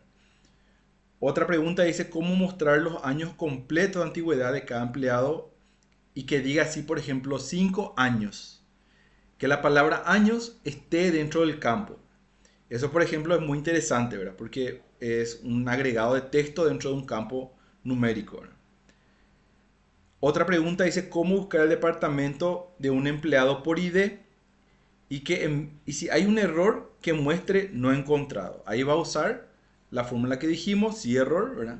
Otra pregunta dice cómo mostrar los años completos de antigüedad de cada empleado y que diga así, por ejemplo, 5 años. Que la palabra años esté dentro del campo. Eso, por ejemplo, es muy interesante, ¿verdad? Porque es un agregado de texto dentro de un campo numérico, ¿verdad? Otra pregunta dice cómo buscar el departamento de un empleado por ID y si hay un error que muestre no encontrado. Ahí va a usar la fórmula que dijimos, si error, ¿verdad?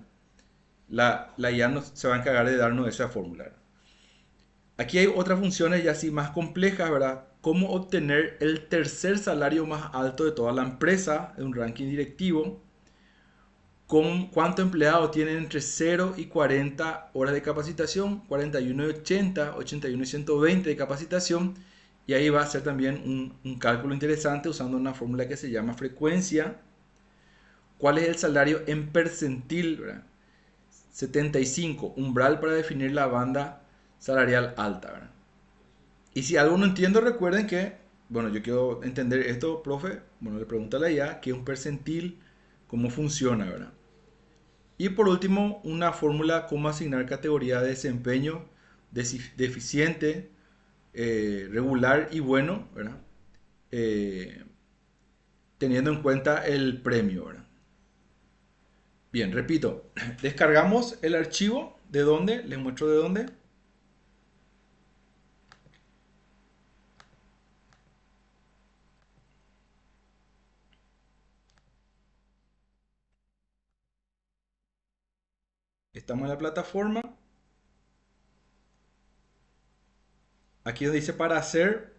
La IA se va a encargar de darnos esa fórmula, ¿verdad? Aquí hay otras funciones ya así más complejas, ¿verdad? Cómo obtener el tercer salario más alto de toda la empresa en un ranking directivo. ¿Cuántos empleados tienen entre 0 y 40 horas de capacitación? 41 y 80, 81 y 120 de capacitación. Y ahí va a ser también un cálculo interesante usando una fórmula que se llama frecuencia. ¿Cuál es el salario en percentil, ¿verdad? 75, umbral para definir la banda salarial alta, ¿verdad? Y si algo no entiendo, recuerden que, bueno, yo quiero entender esto, profe. Bueno, le pregunto a la IA qué es un percentil, cómo funciona, ¿verdad? Y por último, una fórmula cómo asignar categoría de desempeño deficiente, regular y bueno, ¿verdad? Eh, teniendo en cuenta el premio, ¿verdad? Bien, repito, descargamos el archivo. ¿De dónde? Les muestro de dónde. Estamos en la plataforma. Aquí donde dice para hacer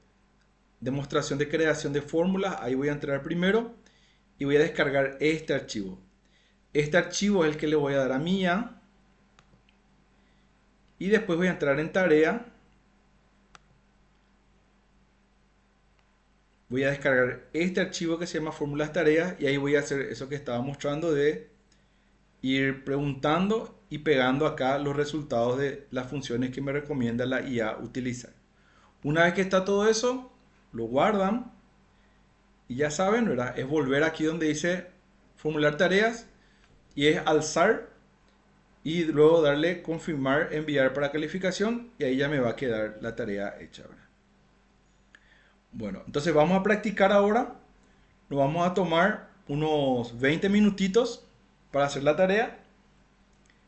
demostración de creación de fórmulas, ahí voy a entrar primero y voy a descargar este archivo. Este archivo es el que le voy a dar a mi IA y después voy a entrar en tarea. Voy a descargar este archivo que se llama fórmulas tareas y ahí voy a hacer eso que estaba mostrando de ir preguntando y pegando acá los resultados de las funciones que me recomienda la IA utilizar. Una vez que está todo eso, lo guardan y ya saben, ¿verdad? Es volver aquí donde dice formular tareas y es alzar y luego darle confirmar, enviar para calificación y ahí ya me va a quedar la tarea hecha, ¿verdad? Bueno, entonces vamos a practicar ahora. Nos vamos a tomar unos 20 minutitos para hacer la tarea.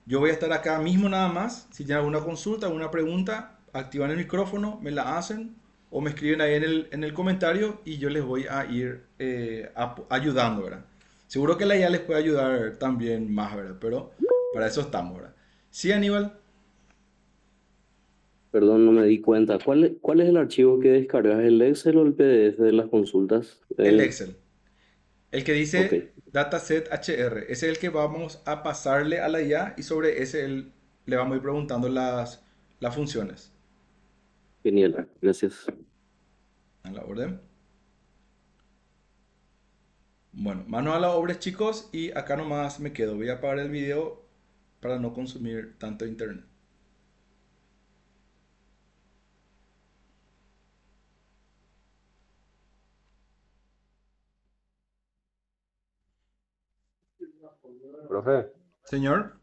Yo voy a estar acá mismo nada más. Si tienen alguna consulta, alguna pregunta, activan el micrófono, me la hacen o me escriben ahí en el comentario y yo les voy a ir ayudando, ¿verdad? Seguro que la IA les puede ayudar también más, ¿verdad? Pero para eso estamos, ¿verdad? Sí, Aníbal, Perdón, no me di cuenta. ¿Cuál es el archivo que descargas? ¿El Excel o el PDF de las consultas? el Excel. El que Ok, dice dataset HR. Ese es el que vamos a pasarle a la IA y sobre ese le vamos a ir preguntando las funciones. genial, gracias. A la orden. Bueno, manos a la obra, chicos, y acá nomás me quedo. Voy a apagar el video para no consumir tanto internet. Profe, Señor,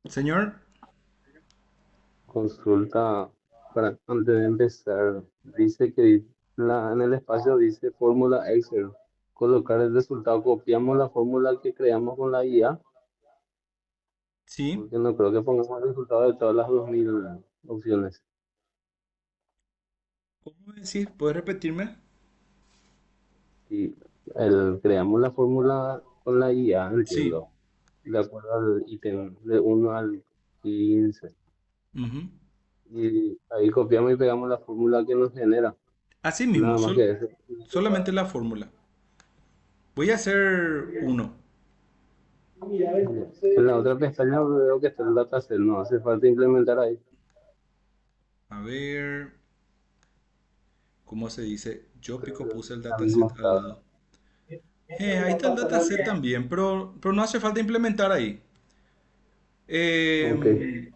señor, consulta para antes de empezar. Dice que en el espacio dice fórmula Excel. Colocar el resultado, copiamos la fórmula que creamos con la IA, sí. porque no creo que pongamos el resultado de todas las 2000 opciones. ¿Cómo decir? ¿Puedes repetirme? Y creamos la fórmula con la IA, Sí. entiendo, de acuerdo al ítem de 1 al 15. Ujú. Y ahí copiamos y pegamos la fórmula que nos genera. Así mismo, Nada más que eso. solamente la fórmula. Voy a hacer uno. En la otra pestaña veo que está el dataset, no hace falta implementar ahí. A ver, ¿cómo se dice? Yo pico puse el La misma dataset al tabla. lado. Ahí está el dataset también, pero no hace falta implementar ahí. Ok. Eh,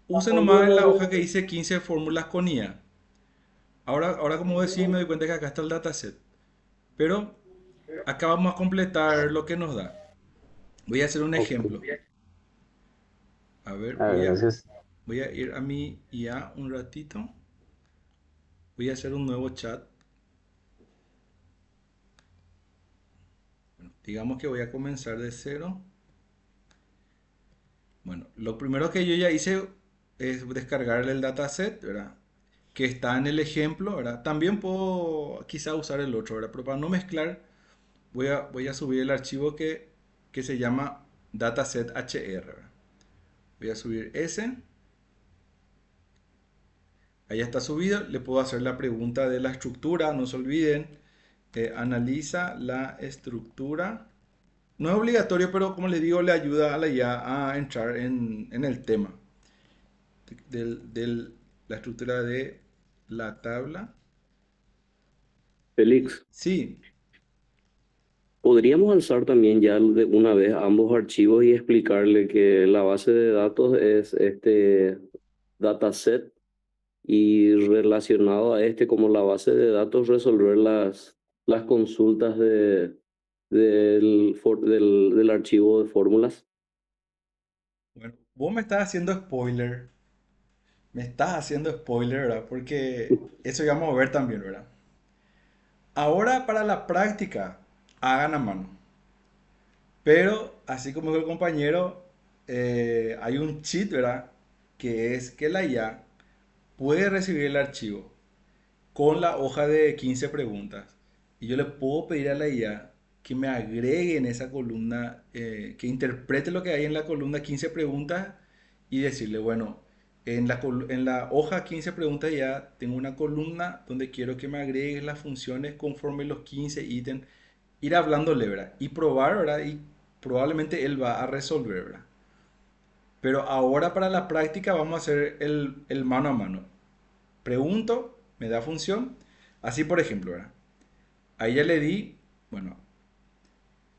use nomás la hoja que dice 15 fórmulas con IA. Ahora como decís, me doy cuenta que acá está el dataset. Pero acá vamos a completar lo que nos da. Voy a hacer un Ok. ejemplo. A ver, A ver, gracias. voy a ir a mi IA un ratito. Voy a hacer un nuevo chat. Bueno, digamos que voy a comenzar de cero. Bueno, lo primero que yo ya hice es descargar el dataset, ¿verdad? Que está en el ejemplo, ¿verdad? También puedo quizá usar el otro, ¿verdad? Pero para no mezclar, voy a subir el archivo que se llama dataset HR, ¿verdad? Voy a subir ese. Ahí está subido. Le puedo hacer la pregunta de la estructura. No se olviden. Analiza la estructura. No es obligatorio, pero como les digo, le ayuda a la IA a entrar en el tema de la estructura de la tabla. Félix, Sí, ¿podríamos alzar también ya de una vez ambos archivos y explicarle que la base de datos es este dataset y relacionado a este como la base de datos resolver las consultas del archivo de fórmulas. Bueno, vos me estás haciendo spoiler. Me estás haciendo spoiler, ¿verdad? Porque eso íbamos a ver también, ¿verdad? Ahora para la práctica, hagan a mano. Pero, así como dijo el compañero, hay un cheat, ¿verdad? Que es que la IA puede recibir el archivo con la hoja de 15 preguntas. Y yo le puedo pedir a la IA que me agregue en esa columna, que interprete lo que hay en la columna 15 preguntas y decirle, bueno, en la hoja 15 preguntas ya tengo una columna donde quiero que me agregues las funciones conforme los 15 ítems, ir hablándole, ¿verdad? Y probar, ¿verdad? Y probablemente él va a resolver, ¿verdad? Pero ahora para la práctica vamos a hacer el mano a mano. Pregunto, me da función. Así por ejemplo, ¿verdad? Ahí ya le di, bueno,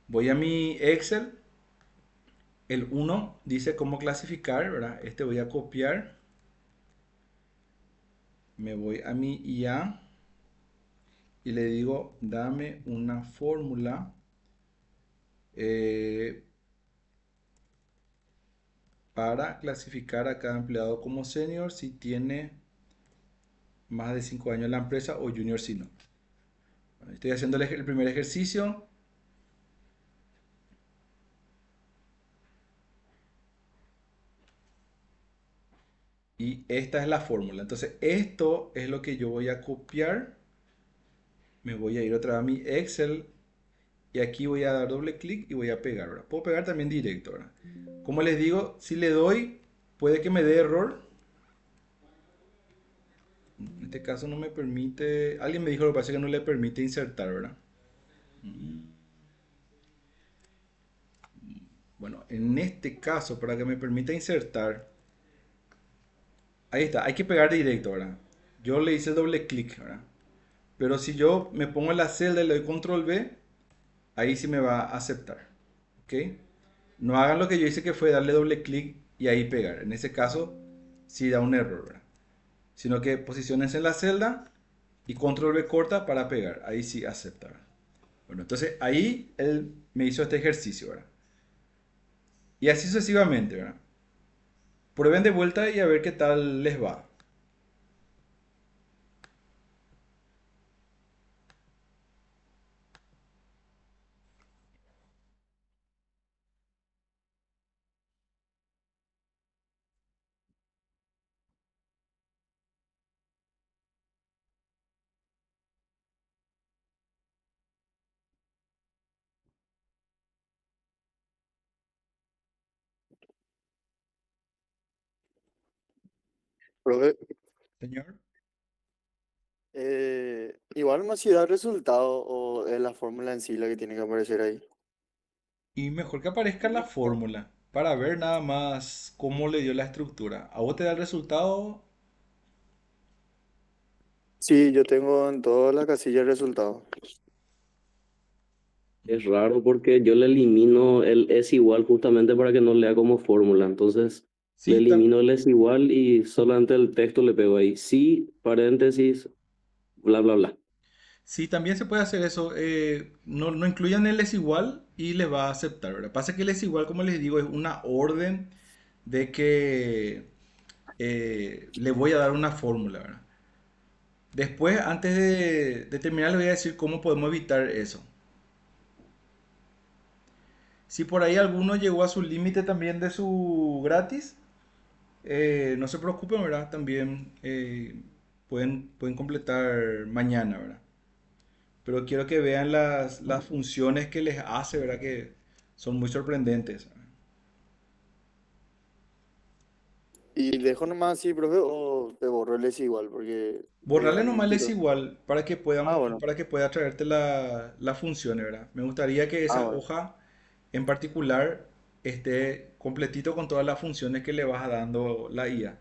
voy a mi Excel. El uno dice cómo clasificar, ¿verdad? Este voy a copiar. Me voy a mi IA y le digo, dame una fórmula eh, para clasificar a cada empleado como senior si tiene más de 5 años en la empresa o junior si no. Bueno, estoy haciendo el primer ejercicio. Y esta es la fórmula. Entonces, esto es lo que yo voy a copiar. Me voy a ir otra vez a mi Excel. Y aquí voy a dar doble clic y voy a pegar. ¿Verdad? Puedo pegar también directo. ¿Verdad? Como les digo, si le doy, puede que me dé error. En este caso no me permite... Alguien me dijo lo que pasa es que no le permite insertar, ¿verdad? Bueno, en este caso, para que me permita insertar, ahí está, hay que pegar directo, ¿verdad? Yo le hice doble clic, ¿verdad? Pero si yo me pongo en la celda y le doy control V, ahí sí me va a aceptar. ¿Ok? No hagan lo que yo hice que fue darle doble clic y ahí pegar. En ese caso, sí da un error, ¿verdad? Sino que posicionense en la celda y control V corta para pegar. Ahí sí acepta, ¿verdad? Bueno, entonces ahí él me hizo este ejercicio, ¿verdad? Y así sucesivamente, ¿verdad? Prueben de vuelta y a ver qué tal les va. Profe, Señor. igual más si da resultado o es la fórmula en sí la que tiene que aparecer ahí. Y mejor que aparezca la fórmula para ver nada más cómo le dio la estructura. A vos te da el resultado. Sí, yo tengo en toda la casilla el resultado. Es raro porque yo le elimino el es igual justamente para que no lea como fórmula. Entonces le Sí, elimino el es igual y solamente el texto le pego ahí. Sí, paréntesis, bla, bla, bla. sí, también se puede hacer eso. No incluyan el es igual y le va a aceptar, ¿verdad? Pasa que el es igual, como les digo, es una orden de que le voy a dar una fórmula, ¿verdad? Después, antes de terminar, les voy a decir cómo podemos evitar eso. Si por ahí alguno llegó a su límite también de su gratis, no se preocupen, ¿verdad? También pueden completar mañana, ¿verdad? Pero quiero que vean las funciones que les hace, ¿verdad? Que son muy sorprendentes. ¿Y dejo nomás así, profe, o te borro el es igual? Porque Borrarle alguien nomás es tiró. igual para que Ah, bueno. para que pueda traerte las funciones, ¿verdad? Me gustaría que Ah, esa bueno. hoja en particular esté completito con todas las funciones que le vas dando la IA.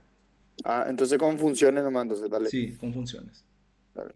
Ah, entonces con funciones nomás, entonces, dale. Sí, con funciones. Dale.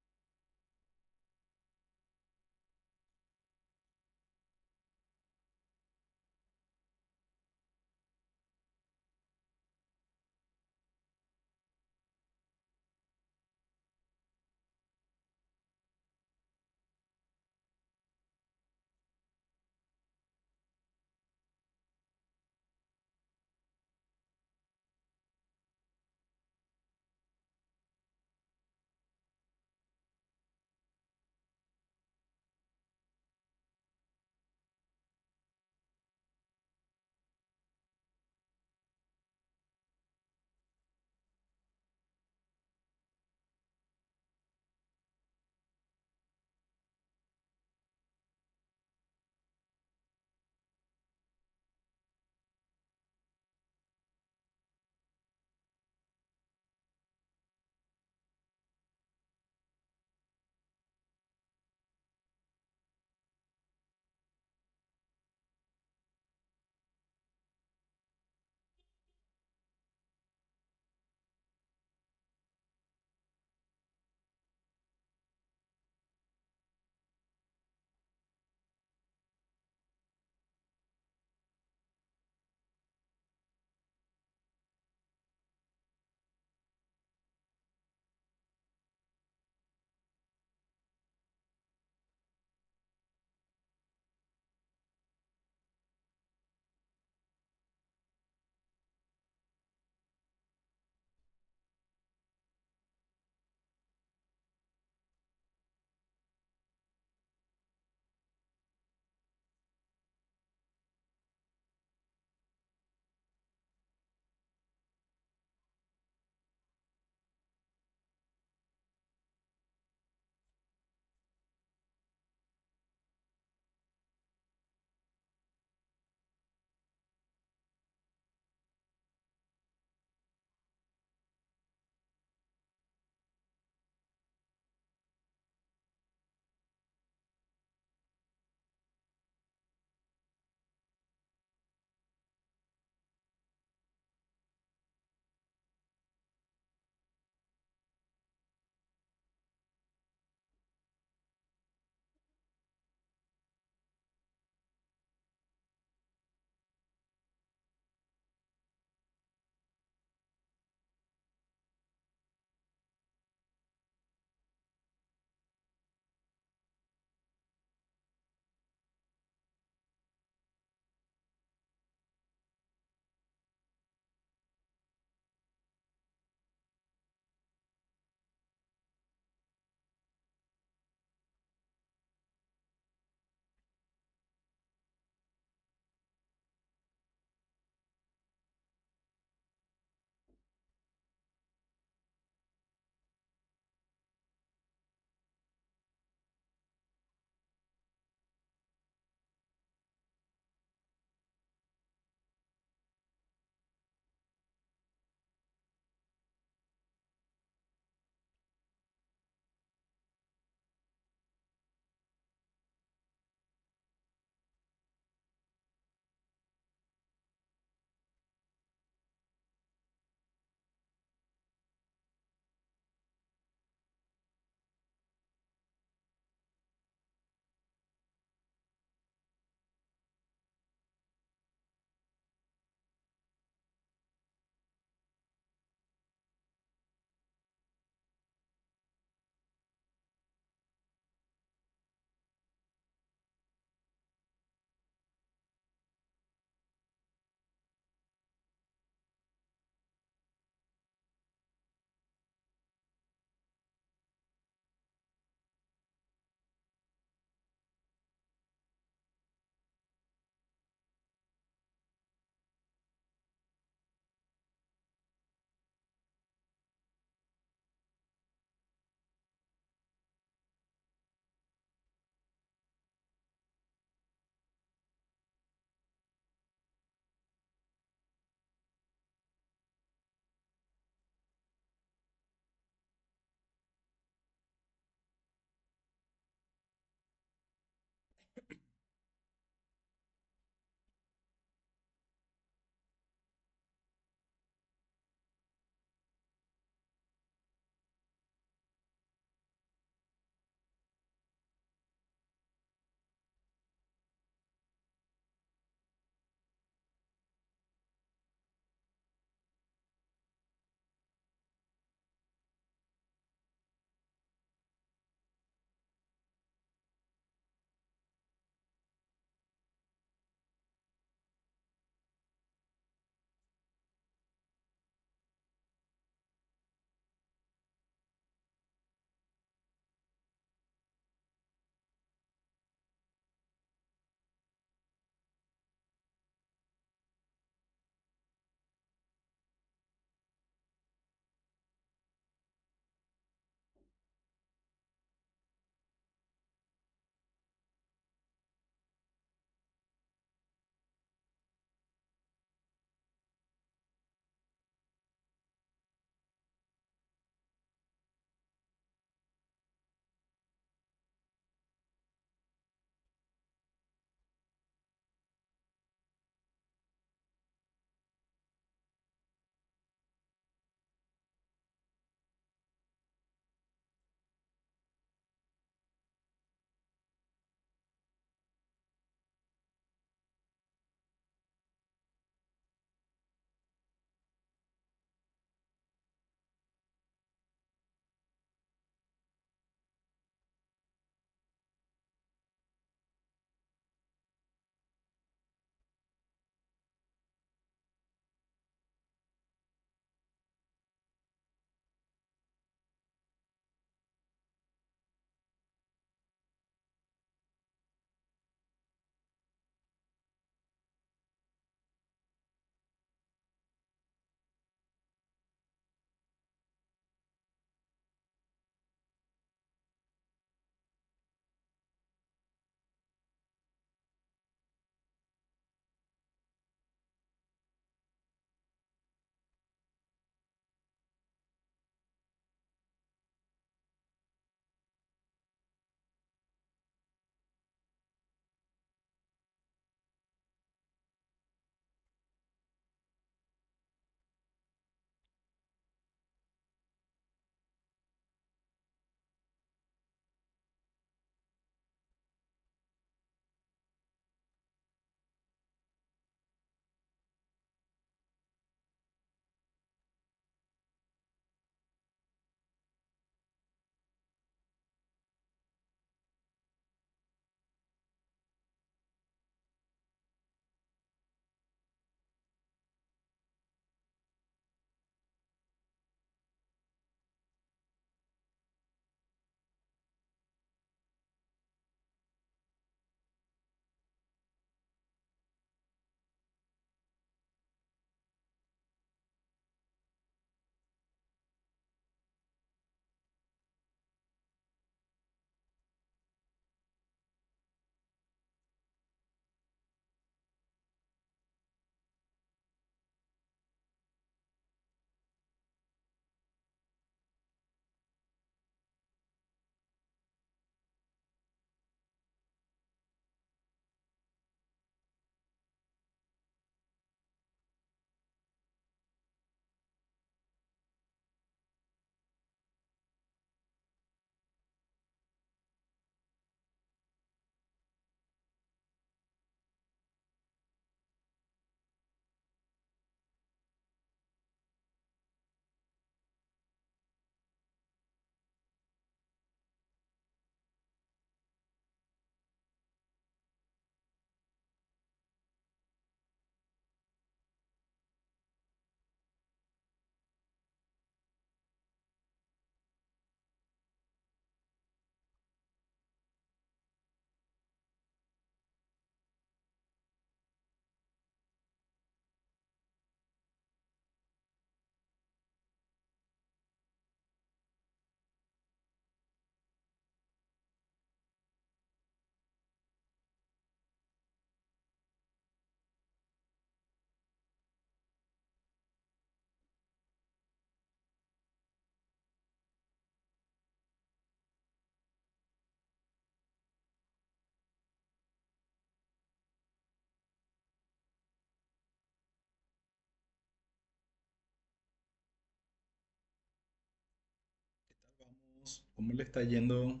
cómo le está yendo.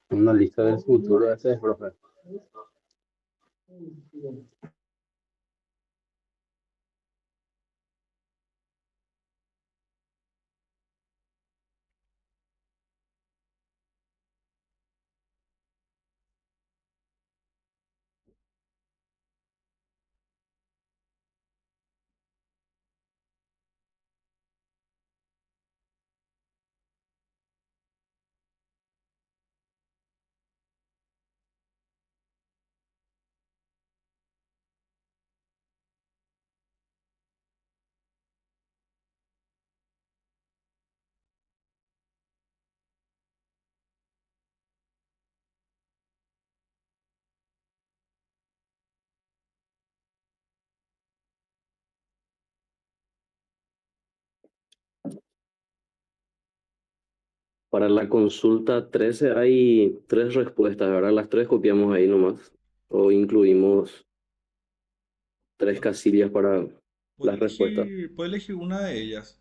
Una lista del futuro, ese es, profe. Para la consulta 13 hay tres respuestas, ¿verdad? Las tres copiamos ahí nomás. O incluimos tres Puede, casillas para las respuestas. puede elegir una de ellas.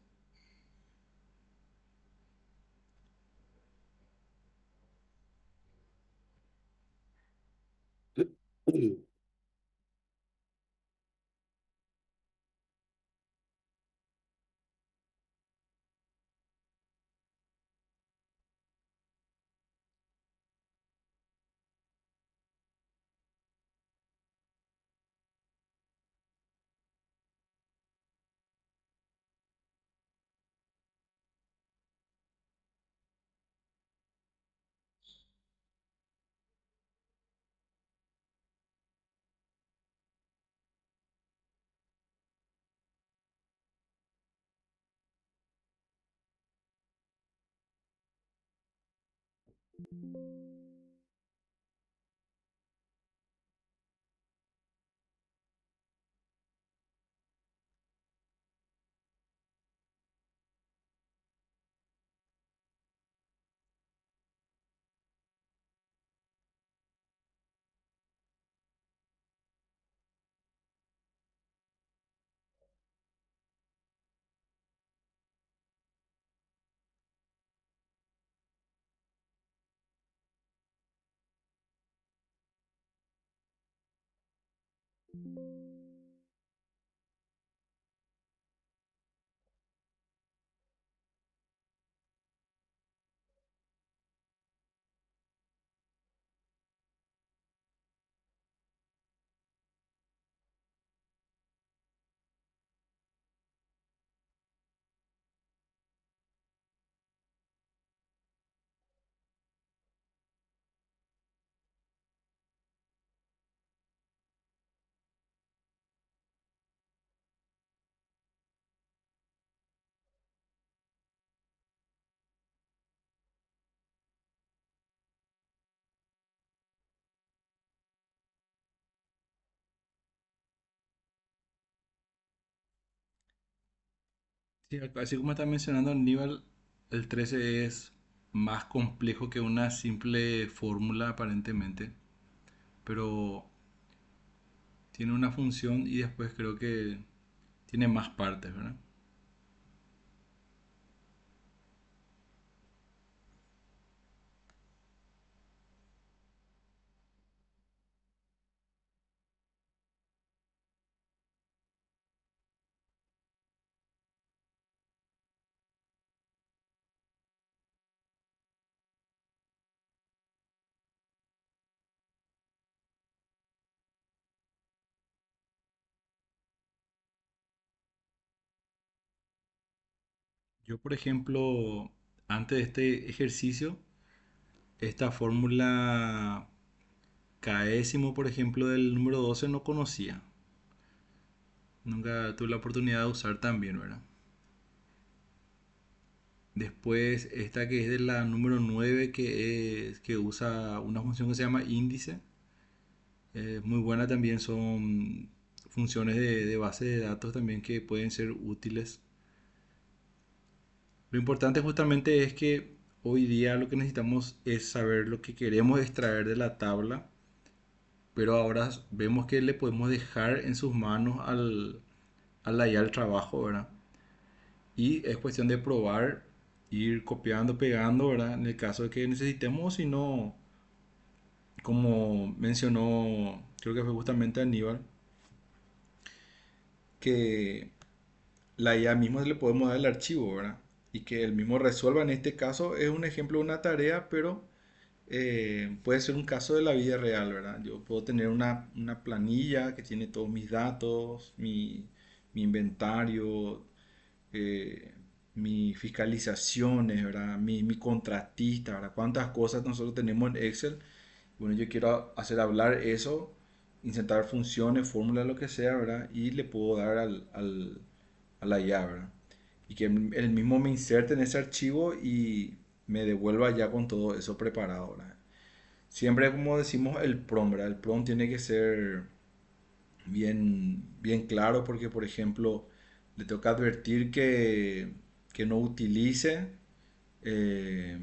Sí, así como está mencionando Aníbal, el 13 es más complejo que una simple fórmula aparentemente, pero tiene una función y después creo que tiene más partes, ¿verdad? Yo, por ejemplo, antes de este ejercicio, esta fórmula késimo, por ejemplo, del número 12 no conocía. Nunca tuve la oportunidad de usar también, ¿verdad? Después, esta que es de la número 9 que usa una función que se llama índice. Muy buena también, son funciones de base de datos también que pueden ser útiles. Lo importante justamente es que hoy día lo que necesitamos es saber lo que queremos extraer de la tabla pero ahora vemos que le podemos dejar en sus manos al IA el trabajo, ¿verdad? Y es cuestión de probar, ir copiando, pegando, ¿verdad? En el caso de que necesitemos, si no, como mencionó, creo que fue justamente Aníbal, que la IA mismo le podemos dar el archivo, ¿verdad? Y que él mismo resuelva. En este caso es un ejemplo de una tarea, pero puede ser un caso de la vida real, ¿verdad? Yo puedo tener una planilla que tiene todos mis datos, mi inventario, eh, mis fiscalizaciones, ¿verdad? Mi contratista, ¿verdad? Cuántas cosas nosotros tenemos en Excel. Bueno, yo quiero hacer hablar eso, insertar funciones, fórmulas, lo que sea, ¿verdad? Y le puedo dar a la IA, ¿verdad? Y que él mismo me inserte en ese archivo y me devuelva ya con todo eso preparado, ¿verdad? Siempre como decimos el prompt, ¿verdad? El prompt tiene que ser bien claro porque, por ejemplo, le tengo que advertir que no utilice, eh,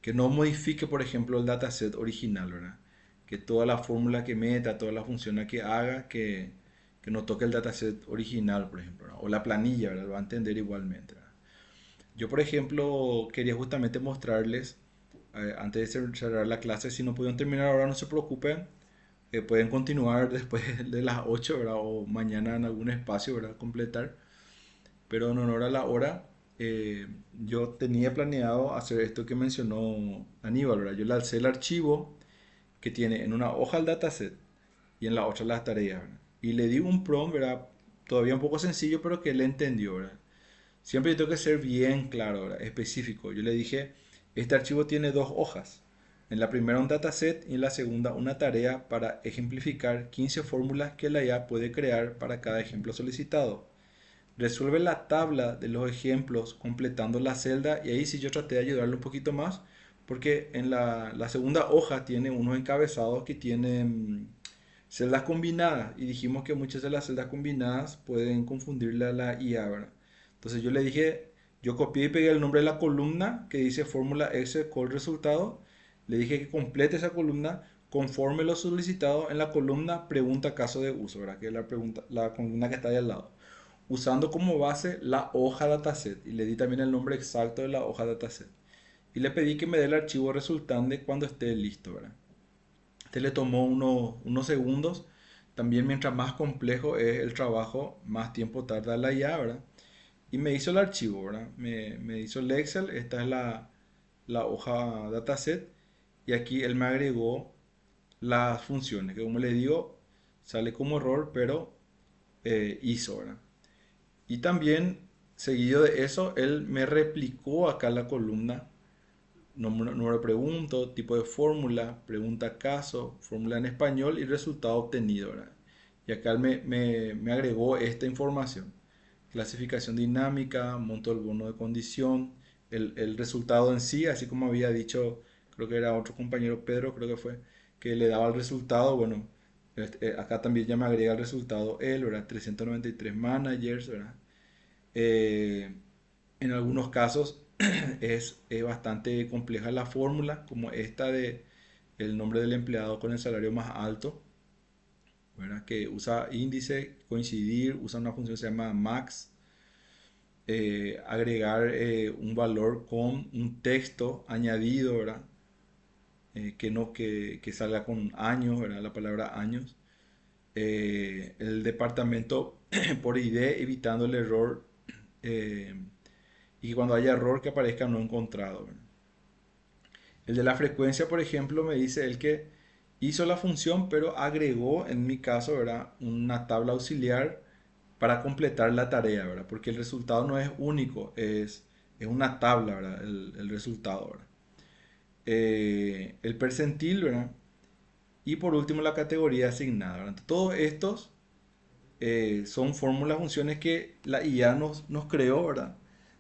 que no modifique, por ejemplo, el dataset original, ¿verdad? Que toda la fórmula que meta, todas las funciones que haga, que no toque el dataset original, por ejemplo, ¿verdad? O la planilla, ¿verdad? Lo va a entender igualmente, ¿verdad? Yo, por ejemplo, quería justamente mostrarles, antes de cerrar la clase, si no pudieron terminar ahora, no se preocupen, pueden continuar después de las 8, ¿verdad? O mañana en algún espacio, ¿verdad? Completar. Pero en honor a la hora, yo tenía planeado hacer esto que mencionó Aníbal, ¿verdad? Yo le alcé el archivo que tiene en una hoja el dataset y en la otra las tareas, ¿verdad? Y le di un prompt, ¿verdad? Todavía un poco sencillo, pero que él entendió, ¿verdad? Siempre tengo que ser bien claro, ¿verdad? Específico. Yo le dije, este archivo tiene dos hojas. En la primera un dataset y en la segunda una tarea para ejemplificar 15 fórmulas que la IA puede crear para cada ejemplo solicitado. Resuelve la tabla de los ejemplos completando la celda y ahí sí yo traté de ayudarle un poquito más porque en la segunda hoja tiene unos encabezados que tienen celdas combinadas y dijimos que muchas de las celdas combinadas pueden confundirle a la IA, ¿verdad? Entonces yo le dije, yo copié y pegué el nombre de la columna que dice fórmula Excel call resultado, le dije que complete esa columna conforme lo solicitado en la columna pregunta caso de uso, ¿verdad? Que es la columna que está ahí al lado usando como base la hoja dataset y le di también el nombre exacto de la hoja dataset y le pedí que me dé el archivo resultante cuando esté listo, ¿verdad? Este le tomó unos segundos. También mientras más complejo es el trabajo, más tiempo tarda la IA, ¿verdad? Y me hizo el archivo, ¿verdad? Me hizo el Excel, esta es la hoja dataset y aquí él me agregó las funciones, que como le digo, sale como error, pero hizo, ¿verdad? Y también, seguido de eso, él me replicó acá la columna, número de pregunta, tipo de fórmula, pregunta caso, fórmula en español y resultado obtenido, ¿verdad? Y acá él me agregó esta información. Clasificación dinámica, monto del bono de condición, el resultado en sí, así como había dicho, creo que era otro compañero, Pedro, creo que fue, que le daba el resultado, bueno, acá también ya me agrega el resultado él, ¿verdad? 393 managers, ¿verdad? Eh, en algunos casos es bastante compleja la fórmula, como esta de el nombre del empleado con el salario más alto, ¿verdad? Que usa índice, coincidir, usa una función que se llama max, agregar un valor con un texto añadido, ¿verdad? Que no que salga con años, ¿verdad? La palabra años. El departamento por ID, evitando el error eh, y cuando haya error que aparezca no encontrado, ¿verdad? El de la frecuencia, por ejemplo, me dice el que hizo la función, pero agregó, en mi caso, ¿verdad? Una tabla auxiliar para completar la tarea, ¿verdad? Porque el resultado no es único, es una tabla, ¿verdad? El resultado, ¿verdad? El percentil, ¿verdad? Y por último la categoría asignada, ¿verdad? Todos estos son fórmulas, funciones que la IA nos creó, ¿verdad?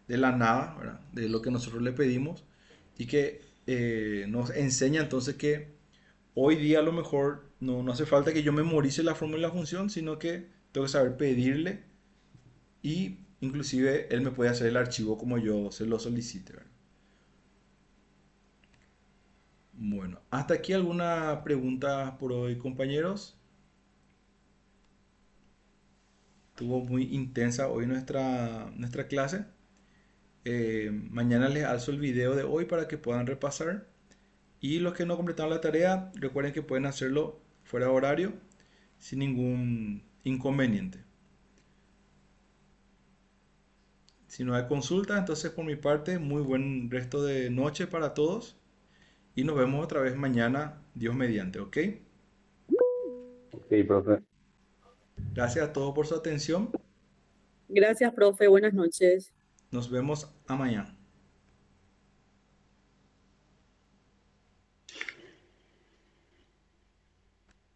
De la nada, ¿verdad? De lo que nosotros le pedimos y que nos enseña entonces que hoy día a lo mejor no hace falta que yo memorice la fórmula y la función, sino que tengo que saber pedirle y inclusive él me puede hacer el archivo como yo se lo solicite, ¿verdad? Bueno, hasta aquí alguna pregunta por hoy, compañeros. Estuvo muy intensa hoy nuestra clase. Mañana les alzo el video de hoy para que puedan repasar. Y los que no completaron la tarea, recuerden que pueden hacerlo fuera de horario sin ningún inconveniente. Si no hay consulta, entonces por mi parte, muy buen resto de noche para todos. Y nos vemos otra vez mañana, Dios mediante, ¿ok? Ok, profe. Gracias a todos por su atención. Gracias, profe. Buenas noches. Nos vemos a mañana.